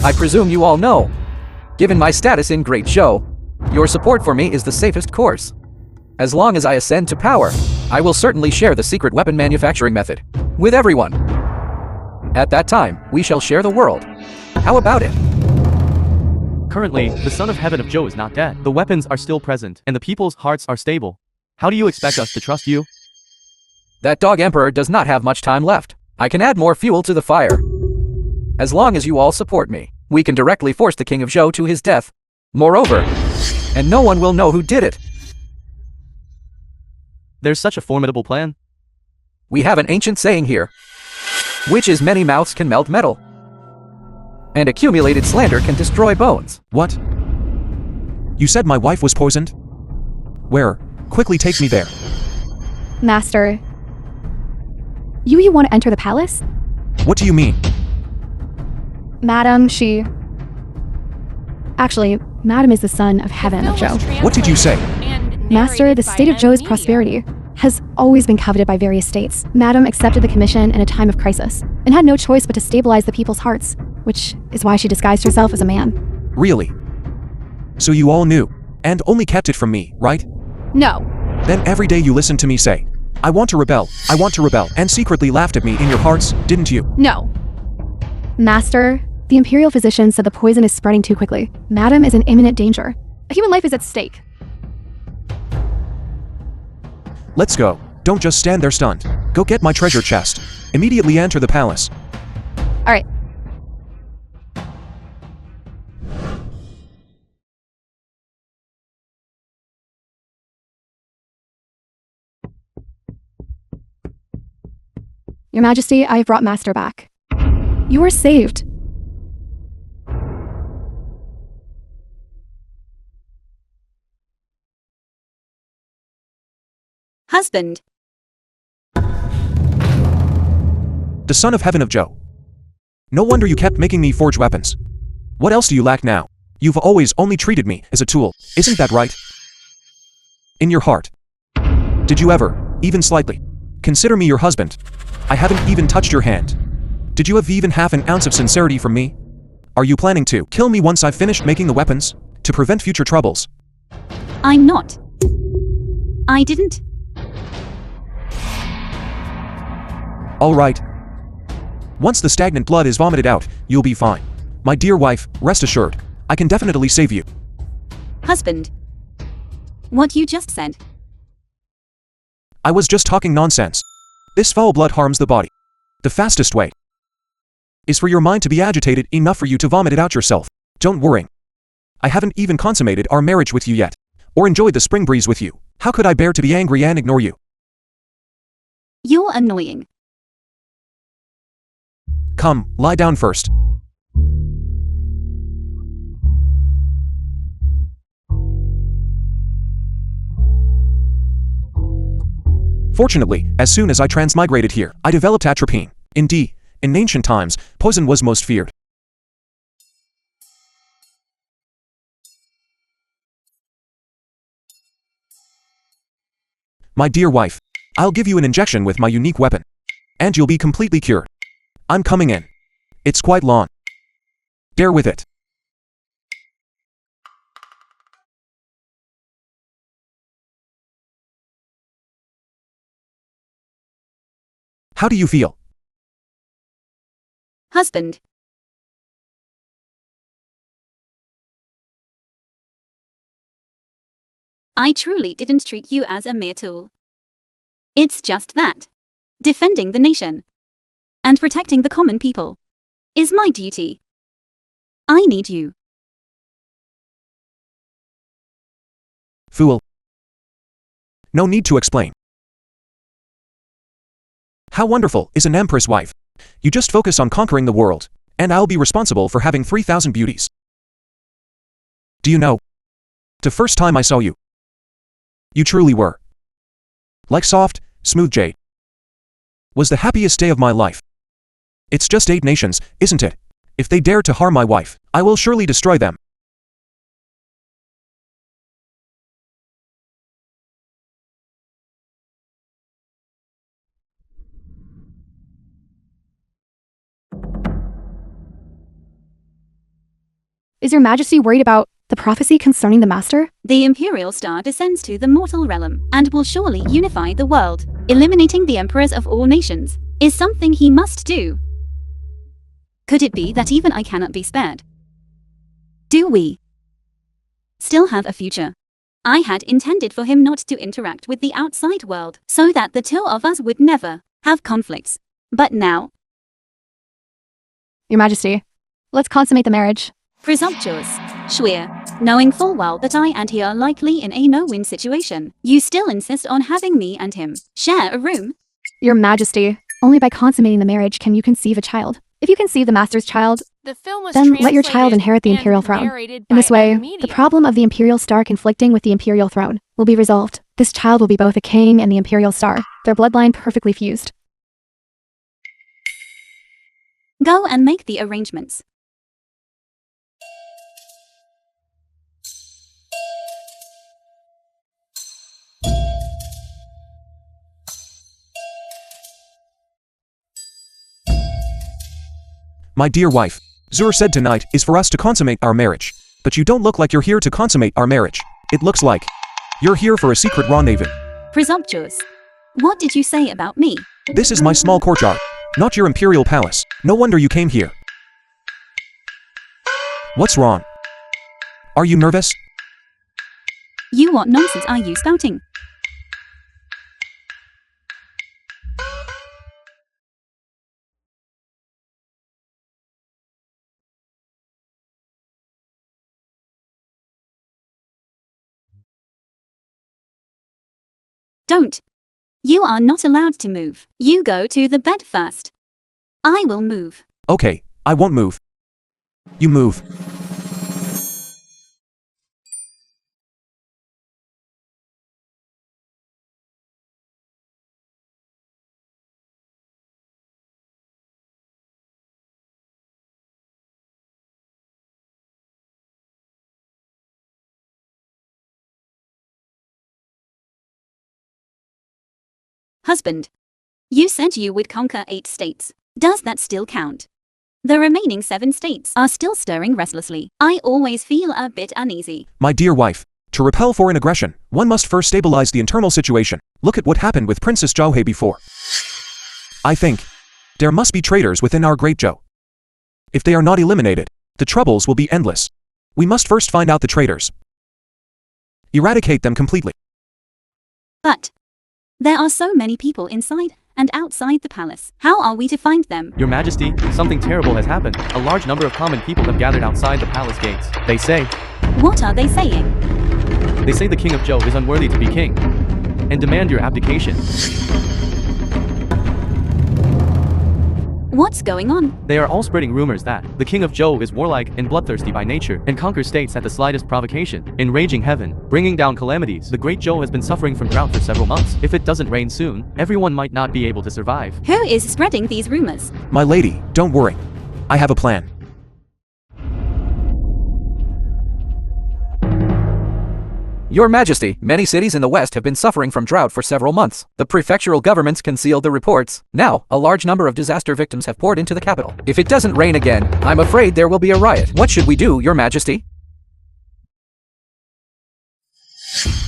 I presume you all know. Given my status in Great Zhou, your support for me is the safest course. As long as I ascend to power, I will certainly share the secret weapon manufacturing method with everyone. At that time, we shall share the world. How about it? Currently, the Son of Heaven of Zhou is not dead. The weapons are still present, and the people's hearts are stable. How do you expect us to trust you? That dog emperor does not have much time left. I can add more fuel to the fire. As long as you all support me, we can directly force the King of Zhou to his death. Moreover, and no one will know who did it. There's such a formidable plan. We have an ancient saying here, which is many mouths can melt metal, and accumulated slander can destroy bones. What? You said my wife was poisoned? Where? Quickly take me there. Master, you want to enter the palace? What do you mean? Madam, Actually, Madam is the Son of Heaven of Zhou. What did you say? Master, the state of Zhou's prosperity has always been coveted by various states. Madam accepted the commission in a time of crisis, and had no choice but to stabilize the people's hearts, which is why she disguised herself as a man. Really? So you all knew, and only kept it from me, right? No. Then every day you listened to me say, I want to rebel, and secretly laughed at me in your hearts, didn't you? No. Master, the imperial physician said the poison is spreading too quickly. Madam is in imminent danger. A human life is at stake. Let's go. Don't just stand there stunned. Go get my treasure chest. Immediately enter the palace. All right. Your Majesty, I have brought Master back. You are saved. Husband. The Son of Heaven of Zhou. No wonder you kept making me forge weapons. What else do you lack now? You've always only treated me as a tool, isn't that right? In your heart. Did you ever, even slightly, consider me your husband? I haven't even touched your hand. Did you have even half an ounce of sincerity from me? Are you planning to kill me once I've finished making the weapons, to prevent future troubles? I'm not. I didn't. All right. Once the stagnant blood is vomited out, you'll be fine. My dear wife, rest assured, I can definitely save you. Husband. What you just said. I was just talking nonsense. This foul blood harms the body. The fastest way is for your mind to be agitated enough for you to vomit it out yourself. Don't worry. I haven't even consummated our marriage with you yet, or enjoyed the spring breeze with you. How could I bear to be angry and ignore you? You're annoying. Come, lie down first. Fortunately, as soon as I transmigrated here, I developed atropine. Indeed, in ancient times, poison was most feared. My dear wife, I'll give you an injection with my unique weapon. And you'll be completely cured. I'm coming in. It's quite long. Bear with it. How do you feel? Husband. I truly didn't treat you as a mere tool. It's just that defending the nation and protecting the common people is my duty. I need you. Fool. No need to explain. How wonderful is an empress wife? You just focus on conquering the world, and I'll be responsible for having 3,000 beauties. Do you know? The first time I saw you, you truly were like soft, smooth jade. Was the happiest day of my life. It's just 8 nations, isn't it? If they dare to harm my wife, I will surely destroy them. Is your majesty worried about the prophecy concerning the master? The imperial star descends to the mortal realm and will surely unify the world. Eliminating the emperors of all nations is something he must do. Could it be that even I cannot be spared? Do we still have a future? I had intended for him not to interact with the outside world so that the two of us would never have conflicts. But now, Your majesty, let's consummate the marriage. presumptuous, Schwer, knowing full well that I and he are likely in a no-win situation, you still insist on having me and him share a room? Your majesty, only by consummating the marriage can you conceive a child. If you conceive the master's child, The film was then let your child translated inherit the and imperial throne. narrated In this by way, other the media. problem of the imperial star conflicting with the imperial throne will be resolved. This child will be both a king and the imperial star, their bloodline perfectly fused. Go and make the arrangements. My dear wife, Zur said tonight is for us to consummate our marriage. But you don't look like you're here to consummate our marriage. It looks like you're here for a secret rendezvous. Presumptuous. What did you say about me? This is my small courtyard, not your imperial palace. No wonder you came here. What's wrong? Are you nervous? What nonsense are you spouting? Don't. You are not allowed to move. You go to the bed first. I will move. Okay, I won't move. You move. Husband. You said you would conquer 8 states. Does that still count? The remaining 7 states are still stirring restlessly. I always feel a bit uneasy. My dear wife, to repel foreign aggression, one must first stabilize the internal situation. Look at what happened with Princess Zhao before. I think there must be traitors within our great Zhou. If they are not eliminated, the troubles will be endless. We must first find out the traitors. Eradicate them completely. But there are so many people inside and outside the palace. How are we to find them? Your Majesty, something terrible has happened. A large number of common people have gathered outside the palace gates. They say What are they saying? the king of Zhou is unworthy to be king, and demand your abdication. What's going on? They are all spreading rumors that the King of Zhou is warlike and bloodthirsty by nature and conquers states at the slightest provocation, enraging heaven, bringing down calamities. The great Zhou has been suffering from drought for several months. If it doesn't rain soon, everyone might not be able to survive. Who is spreading these rumors? My lady, don't worry. I have a plan. Your Majesty, many cities in the West have been suffering from drought for several months. The prefectural governments concealed the reports. Now, a large number of disaster victims have poured into the capital. If it doesn't rain again, I'm afraid there will be a riot. What should we do, Your Majesty?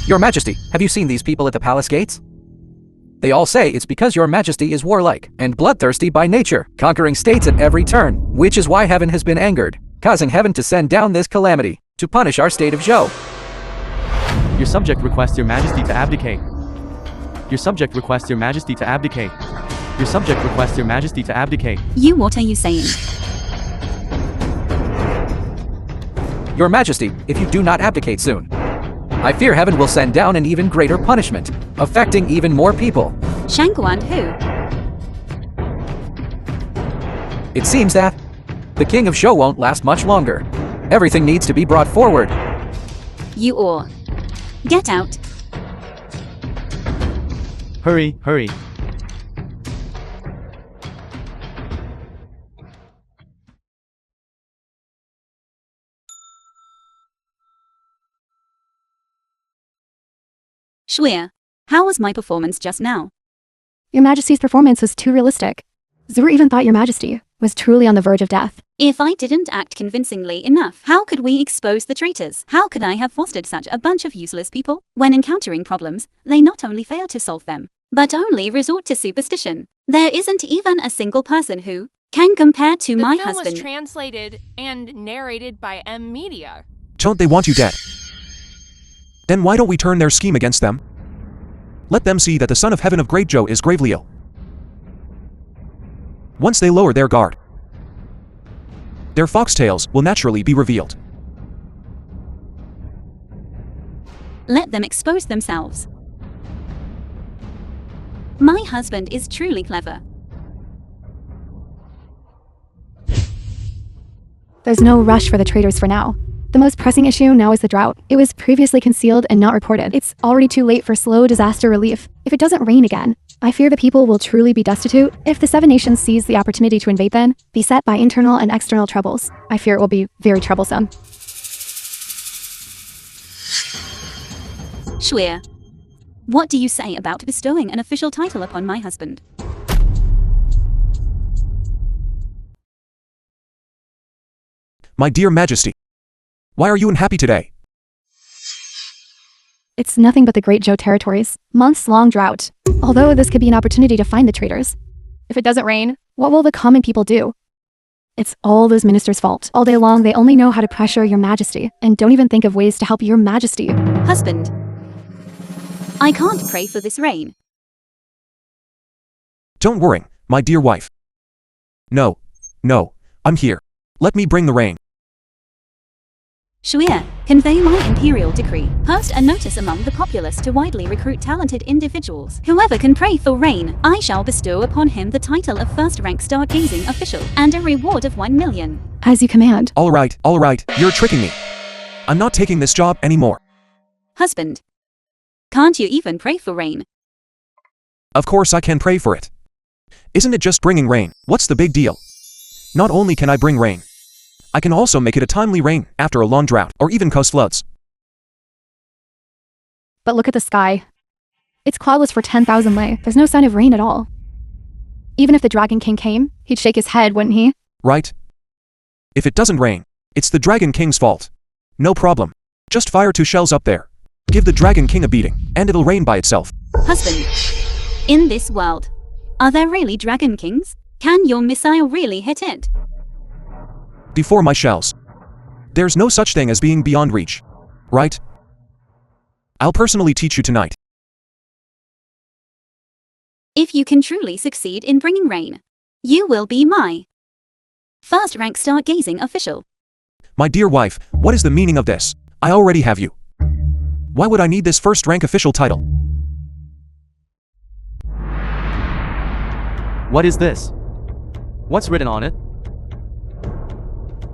Your Majesty, have you seen these people at the palace gates? They all say it's because Your Majesty is warlike and bloodthirsty by nature, conquering states at every turn, which is why heaven has been angered, causing heaven to send down this calamity, to punish our state of Zhou. Your subject requests Your Majesty to abdicate. Your subject requests Your Majesty to abdicate. Your subject requests Your Majesty to abdicate. What are you saying? Your Majesty, if you do not abdicate soon, I fear heaven will send down an even greater punishment, affecting even more people. Shangguan who? It seems that the King of Zhou won't last much longer. Everything needs to be brought forward. You all. Get out. Hurry, hurry. Shuya, how was my performance just now? Your Majesty's performance was too realistic. Zur even thought Your Majesty was truly on the verge of death. If I didn't act convincingly enough, how could we expose the traitors? How could I have fostered such a bunch of useless people? When encountering problems, they not only fail to solve them, but only resort to superstition. There isn't even a single person who can compare to my The film husband. was translated and narrated by M Media. Don't they want you dead? Then why don't we turn their scheme against them? Let them see that the Son of Heaven of Great Zhou is gravely ill. Once they lower their guard, their foxtails will naturally be revealed. Let them expose themselves. My husband is truly clever. There's no rush for the traitors for now. The most pressing issue now is the drought. It was previously concealed and not reported. It's already too late for slow disaster relief. If it doesn't rain again, I fear the people will truly be destitute. If the Seven Nations seize the opportunity to invade then, beset by internal and external troubles, I fear it will be very troublesome. Shuya, what do you say about bestowing an official title upon my husband? My dear Majesty, why are you unhappy today? It's nothing but the Great Zhou territories. Months-long drought. Although this could be an opportunity to find the traitors. If it doesn't rain, what will the common people do? It's all those ministers' fault. All day long, they only know how to pressure Your Majesty, and don't even think of ways to help Your Majesty. Husband, I can't pray for this rain. Don't worry, my dear wife. No, I'm here. Let me bring the rain. Shuya, convey my imperial decree. Post a notice among the populace to widely recruit talented individuals. Whoever can pray for rain, I shall bestow upon him the title of first-rank stargazing official and a reward of 1 million. As you command. All right, you're tricking me. I'm not taking this job anymore. Husband, can't you even pray for rain? Of course I can pray for it. Isn't it just bringing rain? What's the big deal? Not only can I bring rain, I can also make it a timely rain after a long drought, or even cause floods. But look at the sky. It's cloudless for 10,000 lei. There's no sign of rain at all. Even if the Dragon King came, he'd shake his head, wouldn't he? Right? If it doesn't rain, it's the Dragon King's fault. No problem. Just fire 2 shells up there. Give the Dragon King a beating, and it'll rain by itself. Husband, in this world, are there really Dragon Kings? Can your missile really hit it? Before my shells. There's no such thing as being beyond reach. Right? I'll personally teach you tonight. If you can truly succeed in bringing rain, you will be my first-rank stargazing official. My dear wife, what is the meaning of this? I already have you. Why would I need this first-rank official title? What is this? What's written on it?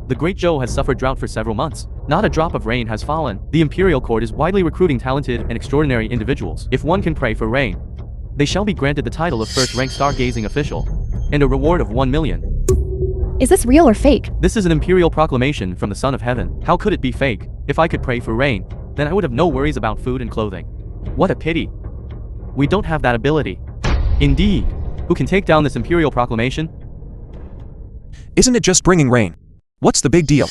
The Great Zhou has suffered drought for several months. Not a drop of rain has fallen. The imperial court is widely recruiting talented and extraordinary individuals. If one can pray for rain, they shall be granted the title of first-rank stargazing official and a reward of 1 million. Is this real or fake? This is an imperial proclamation from the Son of Heaven. How could it be fake? If I could pray for rain, then I would have no worries about food and clothing. What a pity. We don't have that ability. Indeed. Who can take down this imperial proclamation? Isn't it just bringing rain? What's the big deal?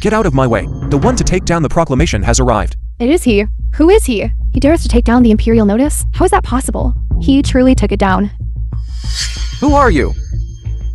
Get out of my way. The one to take down the proclamation has arrived. It is he. Who is he? He dares to take down the imperial notice? How is that possible? He truly took it down. Who are you?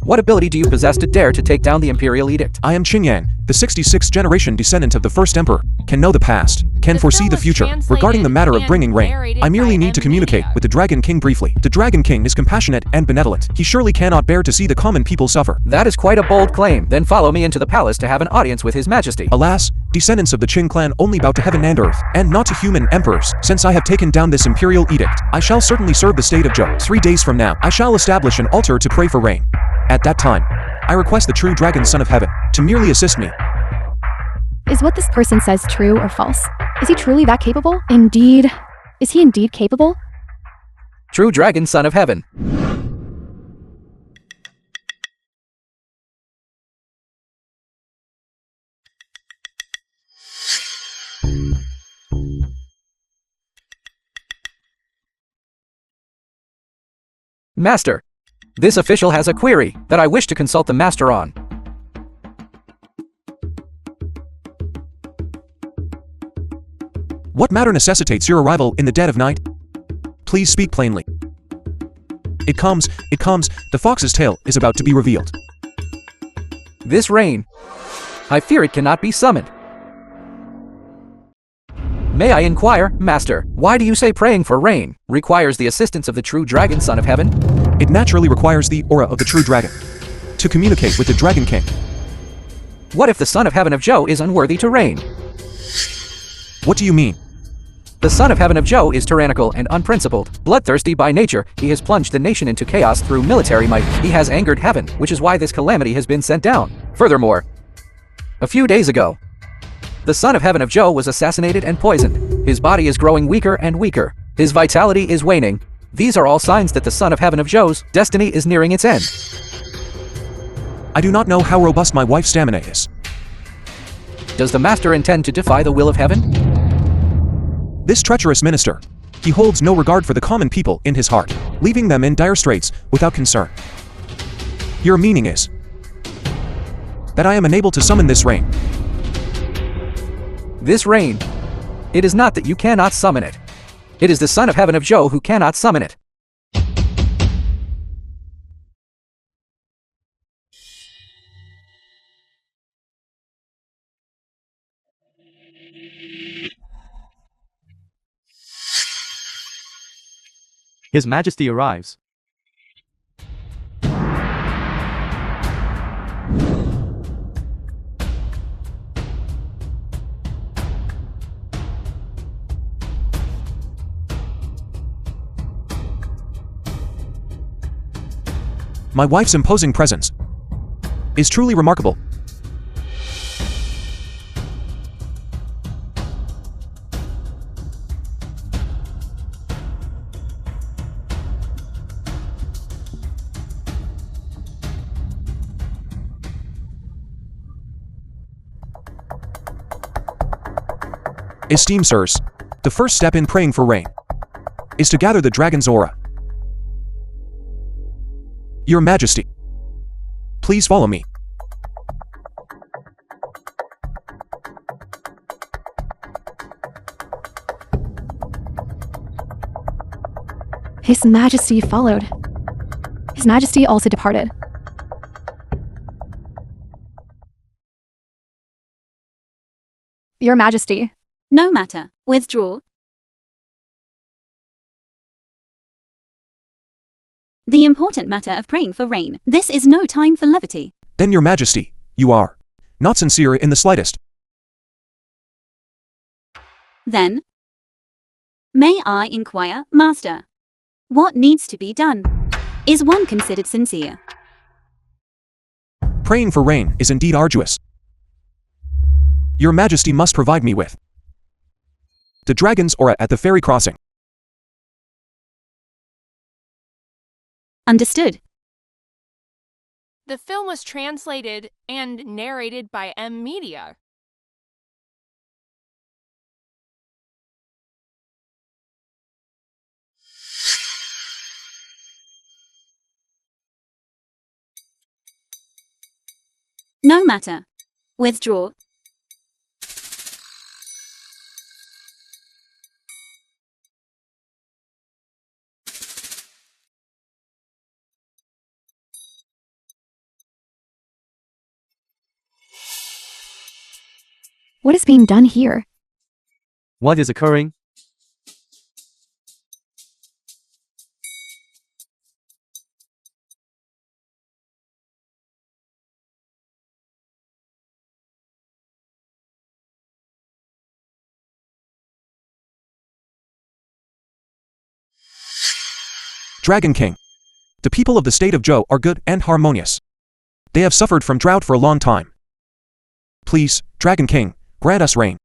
What ability do you possess to dare to take down the imperial edict? I am Qingyan, the 66th generation descendant of the first emperor, can know the past, can The foresee film the was future. translated Regarding the matter of and bringing rain, narrated I merely by need to communicate Media. with the Dragon King briefly. The Dragon King is compassionate and benevolent. He surely cannot bear to see the common people suffer. That is quite a bold claim. Then follow me into the palace to have an audience with His Majesty. Alas, descendants of the Qing clan only bow to heaven and earth, and not to human emperors. Since I have taken down this imperial edict, I shall certainly serve the state of Zhou. 3 days from now, I shall establish an altar to pray for rain. At that time, I request the true dragon son of heaven to merely assist me. Is what this person says true or false? Is he truly that capable? Indeed. Is he indeed capable? True dragon son of heaven. Master, this official has a query that I wish to consult the master on. What matter necessitates your arrival in the dead of night? Please speak plainly. It comes, the fox's tail is about to be revealed. This rain, I fear it cannot be summoned. May I inquire, Master, why do you say praying for rain requires the assistance of the true dragon son of heaven? It naturally requires the aura of the true dragon to communicate with the Dragon King. What if the son of heaven of Zhou is unworthy to reign? What do you mean? The son of heaven of Zhou is tyrannical and unprincipled. Bloodthirsty by nature, he has plunged the nation into chaos through military might. He has angered heaven, which is why this calamity has been sent down. Furthermore, a few days ago, the son of heaven of Zhou was assassinated and poisoned. His body is growing weaker and weaker. His vitality is waning. These are all signs that the son of heaven of Zhou's destiny is nearing its end. I do not know how robust my wife's stamina is. Does the master intend to defy the will of heaven? This treacherous minister, he holds no regard for the common people in his heart, leaving them in dire straits without concern. Your meaning is that I am unable to summon this rain. This rain, it is not that you cannot summon it. It is the son of heaven of Zhou who cannot summon it. His Majesty arrives. My wife's imposing presence is truly remarkable. Esteemed sirs, the first step in praying for rain is to gather the dragon's aura. Your Majesty, please follow me. His Majesty followed. His Majesty also departed. Your Majesty. No matter. Withdraw. The important matter of praying for rain. This is no time for levity. Then, Your Majesty, you are not sincere in the slightest. Then, may I inquire, Master, what needs to be done? Is one considered sincere? Praying for rain is indeed arduous. Your Majesty must provide me with the dragon's aura at the ferry crossing. Understood. The film was translated and narrated by M Media. No matter. Withdraw. What is being done here? What is occurring? Dragon King. The people of the state of Zhou are good and harmonious. They have suffered from drought for a long time. Please, Dragon King, grant us rain.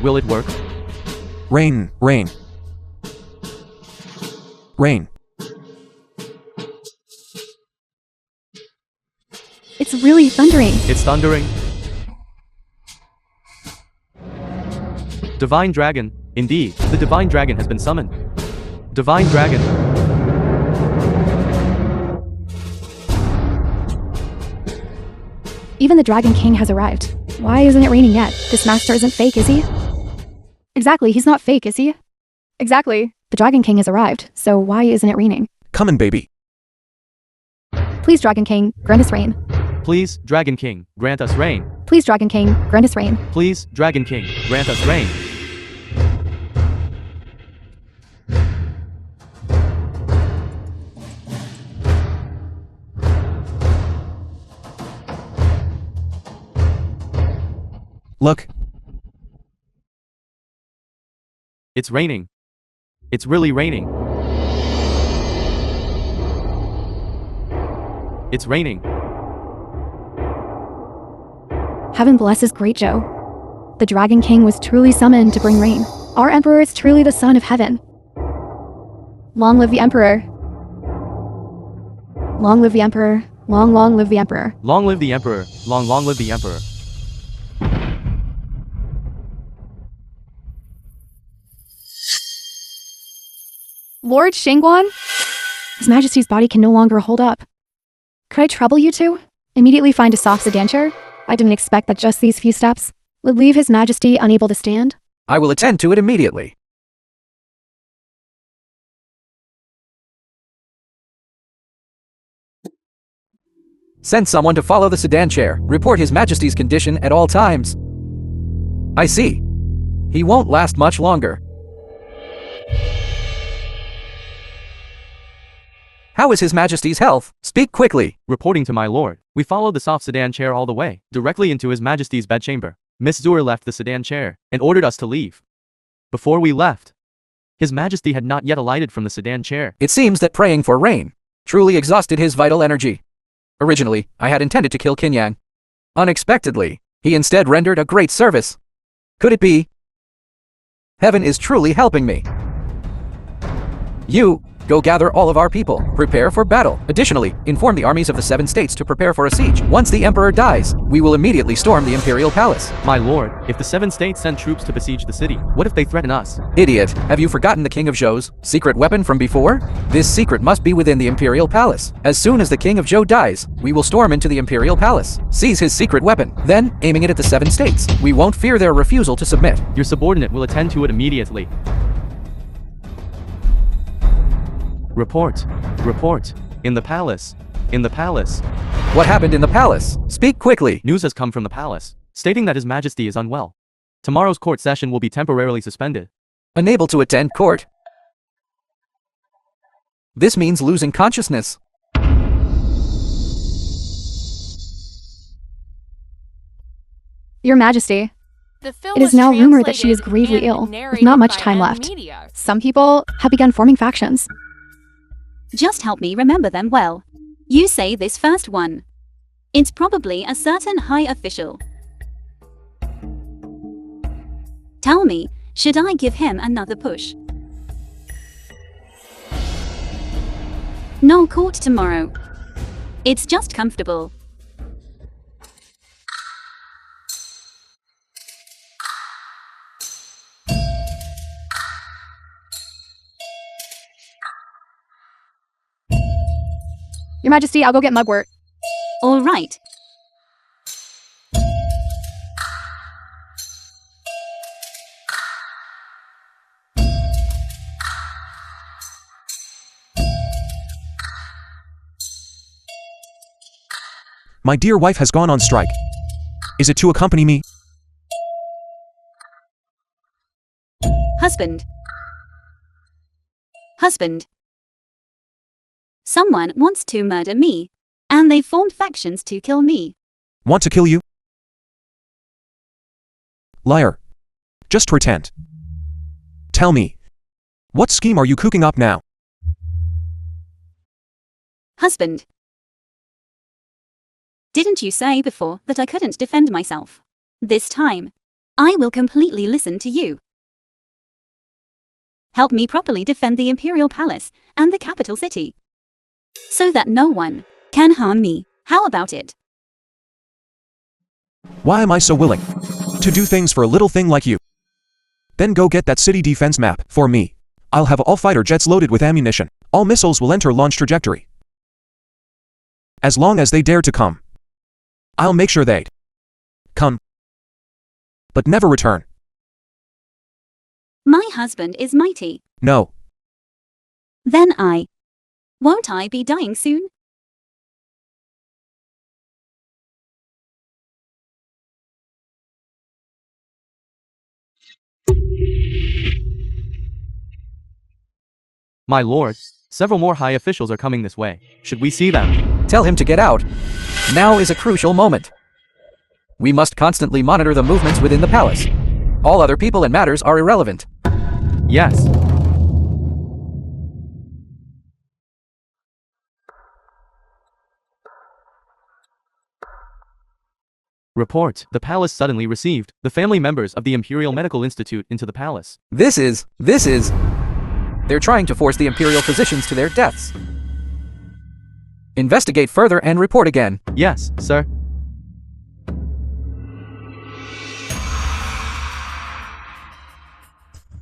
Will it work? Rain, rain. Rain. It's really thundering. It's thundering. Divine Dragon. Indeed, the Divine Dragon has been summoned. Divine Dragon. Even the Dragon King has arrived. Why isn't it raining yet? This master isn't fake, is he? Exactly, he's not fake, is he? Exactly. The Dragon King has arrived, so why isn't it raining? Come in, baby. Please, Dragon King, grant us rain. Please, Dragon King, grant us rain. Please, Dragon King, grant us rain. Please, Dragon King, grant us rain. Look. It's raining. It's really raining. It's raining. Heaven blesses Great Zhou. The Dragon King was truly summoned to bring rain. Our Emperor is truly the son of heaven. Long live the Emperor. Long live the Emperor. Long, long live the Emperor. Long live the Emperor. Long, long live the Emperor. Lord Shangguan? His Majesty's body can no longer hold up. Could I trouble you two? Immediately find a soft sedan chair? I didn't expect that just these few steps would leave His Majesty unable to stand. I will attend to it immediately. Send someone to follow the sedan chair. Report His Majesty's condition at all times. I see. He won't last much longer. How is His Majesty's health? Speak quickly. Reporting to my lord, we followed the soft sedan chair all the way, directly into His Majesty's bedchamber. Miss Zur left the sedan chair, and ordered us to leave. Before we left, His Majesty had not yet alighted from the sedan chair. It seems that praying for rain truly exhausted his vital energy. Originally, I had intended to kill Qinyang. Unexpectedly, he instead rendered a great service. Could it be? Heaven is truly helping me. You, go gather all of our people. Prepare for battle. Additionally, inform the armies of the 7 states to prepare for a siege. Once the emperor dies, we will immediately storm the imperial palace. My lord, if the 7 states send troops to besiege the city, what if they threaten us? Idiot, have you forgotten the king of Zhou's secret weapon from before? This secret must be within the imperial palace. As soon as the king of Zhou dies, we will storm into the imperial palace, seize his secret weapon, then, aiming it at the 7 states, we won't fear their refusal to submit. Your subordinate will attend to it immediately. Report. Report. In the palace. In the palace. What happened in the palace? Speak quickly. News has come from the palace, stating that His Majesty is unwell. Tomorrow's court session will be temporarily suspended. Unable to attend court. This means losing consciousness. Your Majesty, The film it is was now rumored that she is translated gravely and ill, with narrated not much by time M left. Media. Some people have begun forming factions. Just help me remember them well. You say this first one. It's probably a certain high official. Tell me, should I give him another push? No court tomorrow. It's just comfortable. Your Majesty, I'll go get mugwort. All right. My dear wife has gone on strike. Is it to accompany me? Husband. Husband. Someone wants to murder me, and they formed factions to kill me. Want to kill you? Liar. Just pretend. Tell me. What scheme are you cooking up now? Husband. Didn't you say before that I couldn't defend myself? This time, I will completely listen to you. Help me properly defend the imperial palace and the capital city, so that no one can harm me. How about it? Why am I so willing to do things for a little thing like you? Then go get that city defense map for me. I'll have all fighter jets loaded with ammunition. All missiles will enter launch trajectory. As long as they dare to come, I'll make sure they'd come, but never return. My husband is mighty. No. Then won't I be dying soon? My lord, several more high officials are coming this way. Should we see them? Tell him to get out. Now is a crucial moment. We must constantly monitor the movements within the palace. All other people and matters are irrelevant. Yes. Report. The palace suddenly received the family members of the Imperial Medical Institute into the palace. This is... They're trying to force the imperial physicians to their deaths. Investigate further and report again. Yes, sir.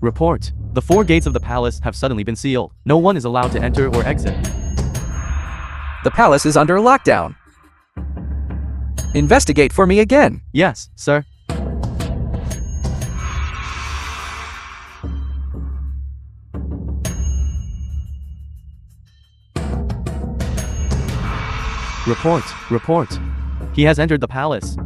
Report. The 4 gates of the palace have suddenly been sealed. No one is allowed to enter or exit. The palace is under lockdown. Investigate for me again. Yes, sir. Report. He has entered the palace.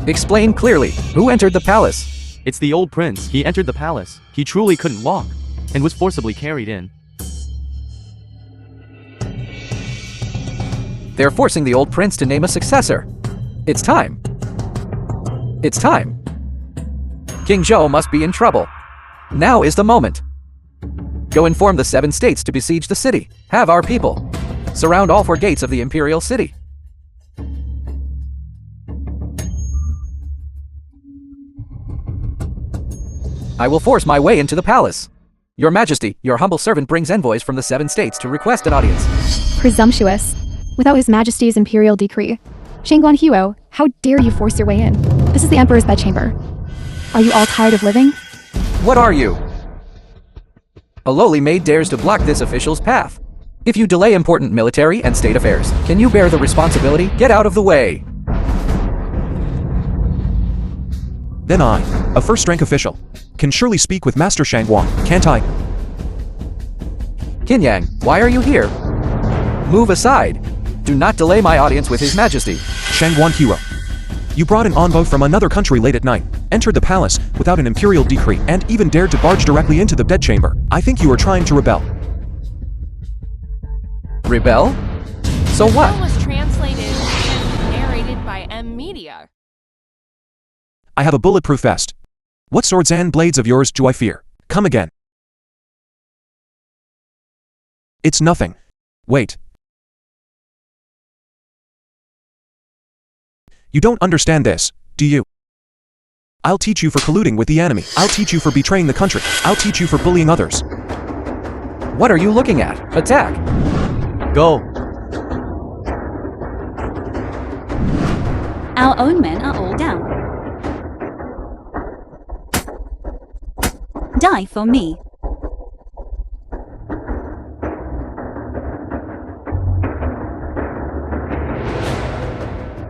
Explain clearly. Who entered the palace? It's the old prince. He entered the palace. He truly couldn't walk, and was forcibly carried in. They're forcing the old prince to name a successor. It's time. It's time. King Zhou must be in trouble. Now is the moment. Go inform the 7 states to besiege the city. Have our people surround all 4 gates of the imperial city. I will force my way into the palace. Your Majesty, your humble servant brings envoys from the 7 states to request an audience. Presumptuous. Without His Majesty's imperial decree. Shangguan Huo, how dare you force your way in? This is the Emperor's bedchamber. Are you all tired of living? What are you? A lowly maid dares to block this official's path. If you delay important military and state affairs, can you bear the responsibility? Get out of the way. Then I, a first-rank official, can surely speak with Master Shangguan, can't I? Qinyang, why are you here? Move aside. Do not delay my audience with His Majesty. Shangguan Huo. You brought an envoy from another country late at night, entered the palace without an imperial decree, and even dared to barge directly into the bedchamber. I think you are trying to rebel. Rebel? So The what? film was translated and narrated by Media. I have a bulletproof vest. What swords and blades of yours do I fear? Come again. It's nothing. Wait. You don't understand this, do you? I'll teach you for colluding with the enemy. I'll teach you for betraying the country. I'll teach you for bullying others. What are you looking at? Attack! Go! Our own men are all down. Die for me.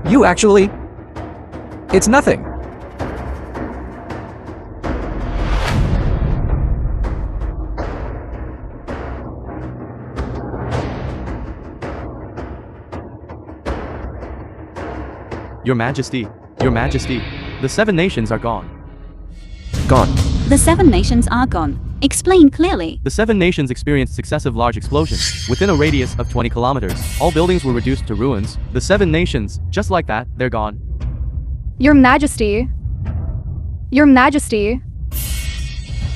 You actually... It's nothing. Your Majesty, Your Majesty, the 7 nations are gone. Gone. The 7 nations are gone. Explain clearly. The 7 nations experienced successive large explosions. Within a radius of 20 kilometers, all buildings were reduced to ruins. The 7 nations, just like that, they're gone. Your Majesty. Your Majesty.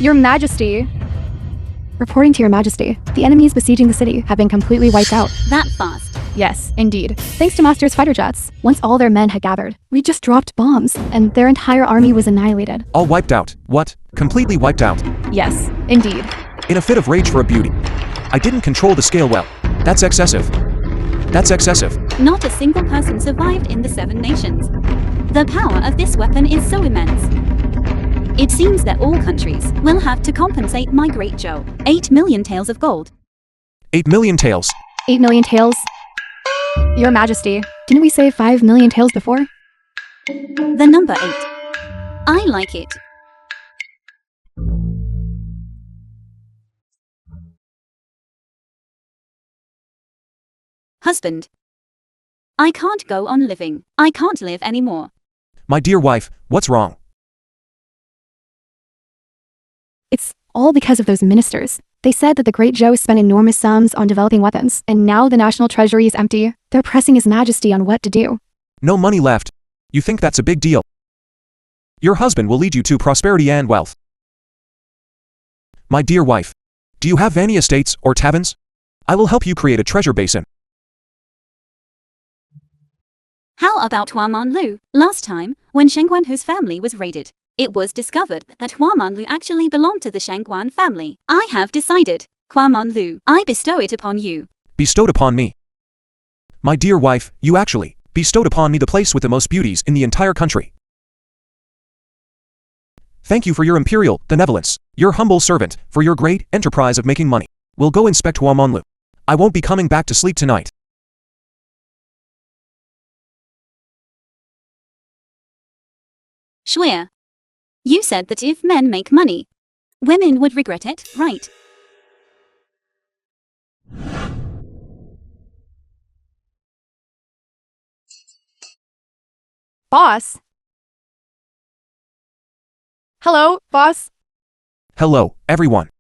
Your Majesty. Reporting to Your Majesty, the enemies besieging the city have been completely wiped out. That fast. Yes, indeed. Thanks to Master's fighter jets, once all their men had gathered, we just dropped bombs, and their entire army was annihilated. All wiped out. What? Completely wiped out. Yes, indeed. In a fit of rage for a beauty. I didn't control the scale well. That's excessive. That's excessive. Not a single person survived in the 7 nations. The power of this weapon is so immense. It seems that all countries will have to compensate my great Joe. 8 million taels of gold. 8 million taels. 8 million taels. Your Majesty, didn't we say 5 million taels before? The number 8. I like it. Husband. I can't go on living. I can't live anymore. My dear wife, what's wrong? It's all because of those ministers. They said that the Great Joe spent enormous sums on developing weapons, and now the national treasury is empty. They're pressing His Majesty on what to do. No money left. You think that's a big deal? Your husband will lead you to prosperity and wealth. My dear wife, do you have any estates or taverns? I will help you create a treasure basin. How about Huamanlu? Last time, when Shengguanhu's family was raided, it was discovered that Huamanlu actually belonged to the Shengguan family. I have decided, Huamanlu, I bestow it upon you. Bestowed upon me. My dear wife, you actually bestowed upon me the place with the most beauties in the entire country. Thank you for your imperial benevolence, your humble servant, for your great enterprise of making money. We'll go inspect Huamanlu. I won't be coming back to sleep tonight. Shuya. You said that if men make money, women would regret it, right? Boss? Hello, boss? Hello, everyone.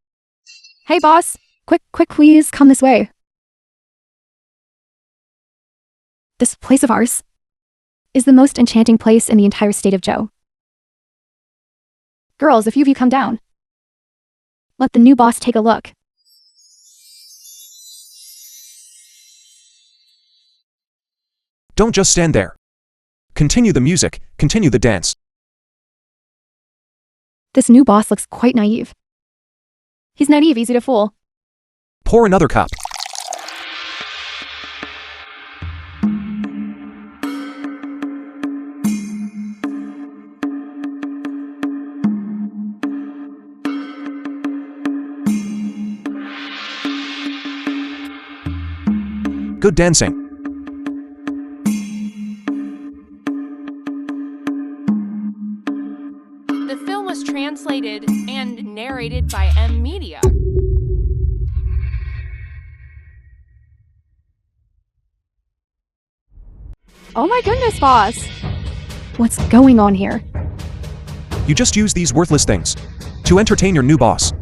Hey, boss. Quick, please come this way. This place of ours is the most enchanting place in the entire state of Zhou. Girls, a few of you come down. Let the new boss take a look. Don't just stand there. Continue the music, continue the dance. This new boss looks quite naive. He's naive, easy to fool. Pour another cup. Good dancing. The film was translated and narrated by M Media. Oh my goodness, boss! What's going on here? You just use these worthless things to entertain your new boss.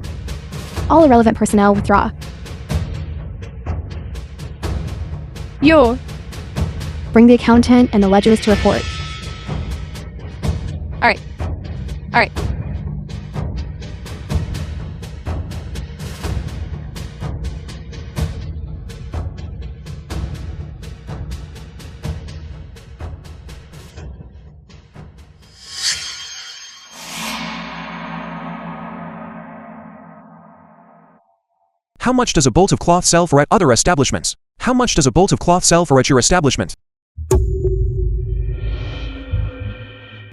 All irrelevant personnel withdraw. Yo! Bring the accountant and the ledgers to report. Alright. How much does a bolt of cloth sell for at other establishments? How much does a bolt of cloth sell for at your establishment?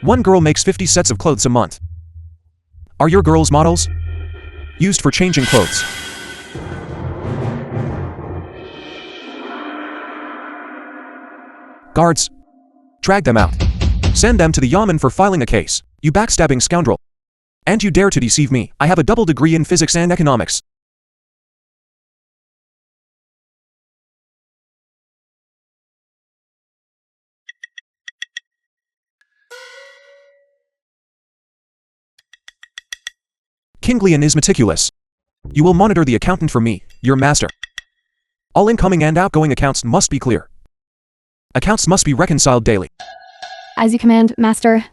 One girl makes 50 sets of clothes a month. Are your girls models? Used for changing clothes. Guards. Drag them out. Send them to the yamen for filing a case. You backstabbing scoundrel. And you dare to deceive me. I have a double degree in physics and economics. Kinglian is meticulous. You will monitor the accountant for me, your master. All incoming and outgoing accounts must be clear. Accounts must be reconciled daily. As you command, master.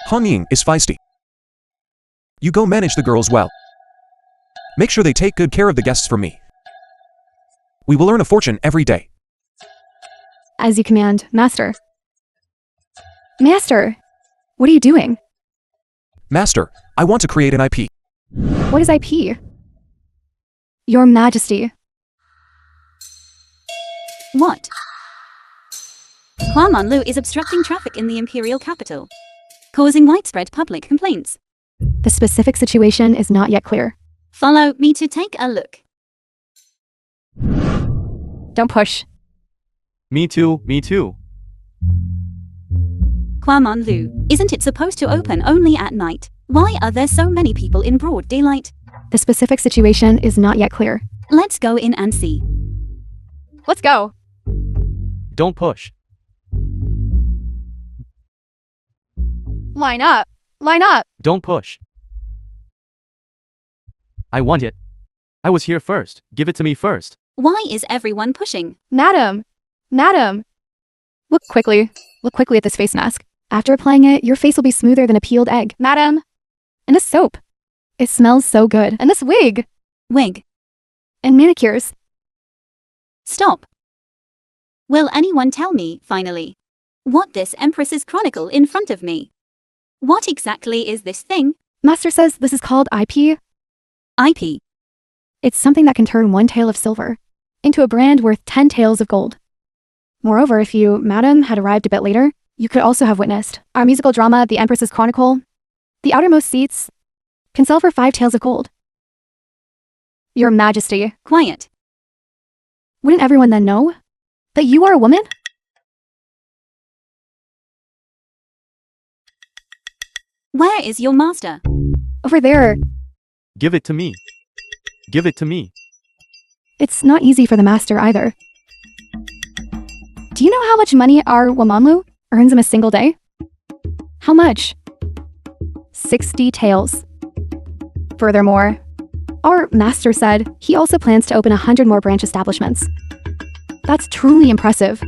Han Ying is feisty. You go manage the girls well. Make sure they take good care of the guests for me. We will earn a fortune every day. As you command, master. Master, what are you doing? Master, I want to create an IP. What is IP? Your Majesty. What? Khoa Lu is obstructing traffic in the imperial capital, causing widespread public complaints. The specific situation is not yet clear. Follow me to take a look. Don't push. Me too, me too. Khoa Lu, isn't it supposed to open only at night? Why are there so many people in broad daylight? The specific situation is not yet clear. Let's go in and see. Let's go. Don't push. Line up. Line up. Don't push. I want it. I was here first. Give it to me first. Why is everyone pushing? Madam. Madam. Look quickly at this face mask. After applying it, your face will be smoother than a peeled egg. Madam. And this soap. It smells so good. And this wig. Wig. And manicures. Stop. Will anyone tell me, finally, what this Empress's chronicle in front of me? What exactly is this thing? Master says this is called IP. IP. It's something that can turn one tael of silver into a brand worth 10 taels of gold. Moreover, if you, madam, had arrived a bit later, you could also have witnessed our musical drama, The Empress's Chronicle. The outermost seats can sell for 5 taels of gold. Your Majesty. Quiet. Wouldn't everyone then know that you are a woman? Where is your master? Over there. Give it to me. Give it to me. It's not easy for the master either. Do you know how much money our Wamanlu earns in a single day? How much? 60 taels. Furthermore, our master said he also plans to open 100 more branch establishments. That's truly impressive.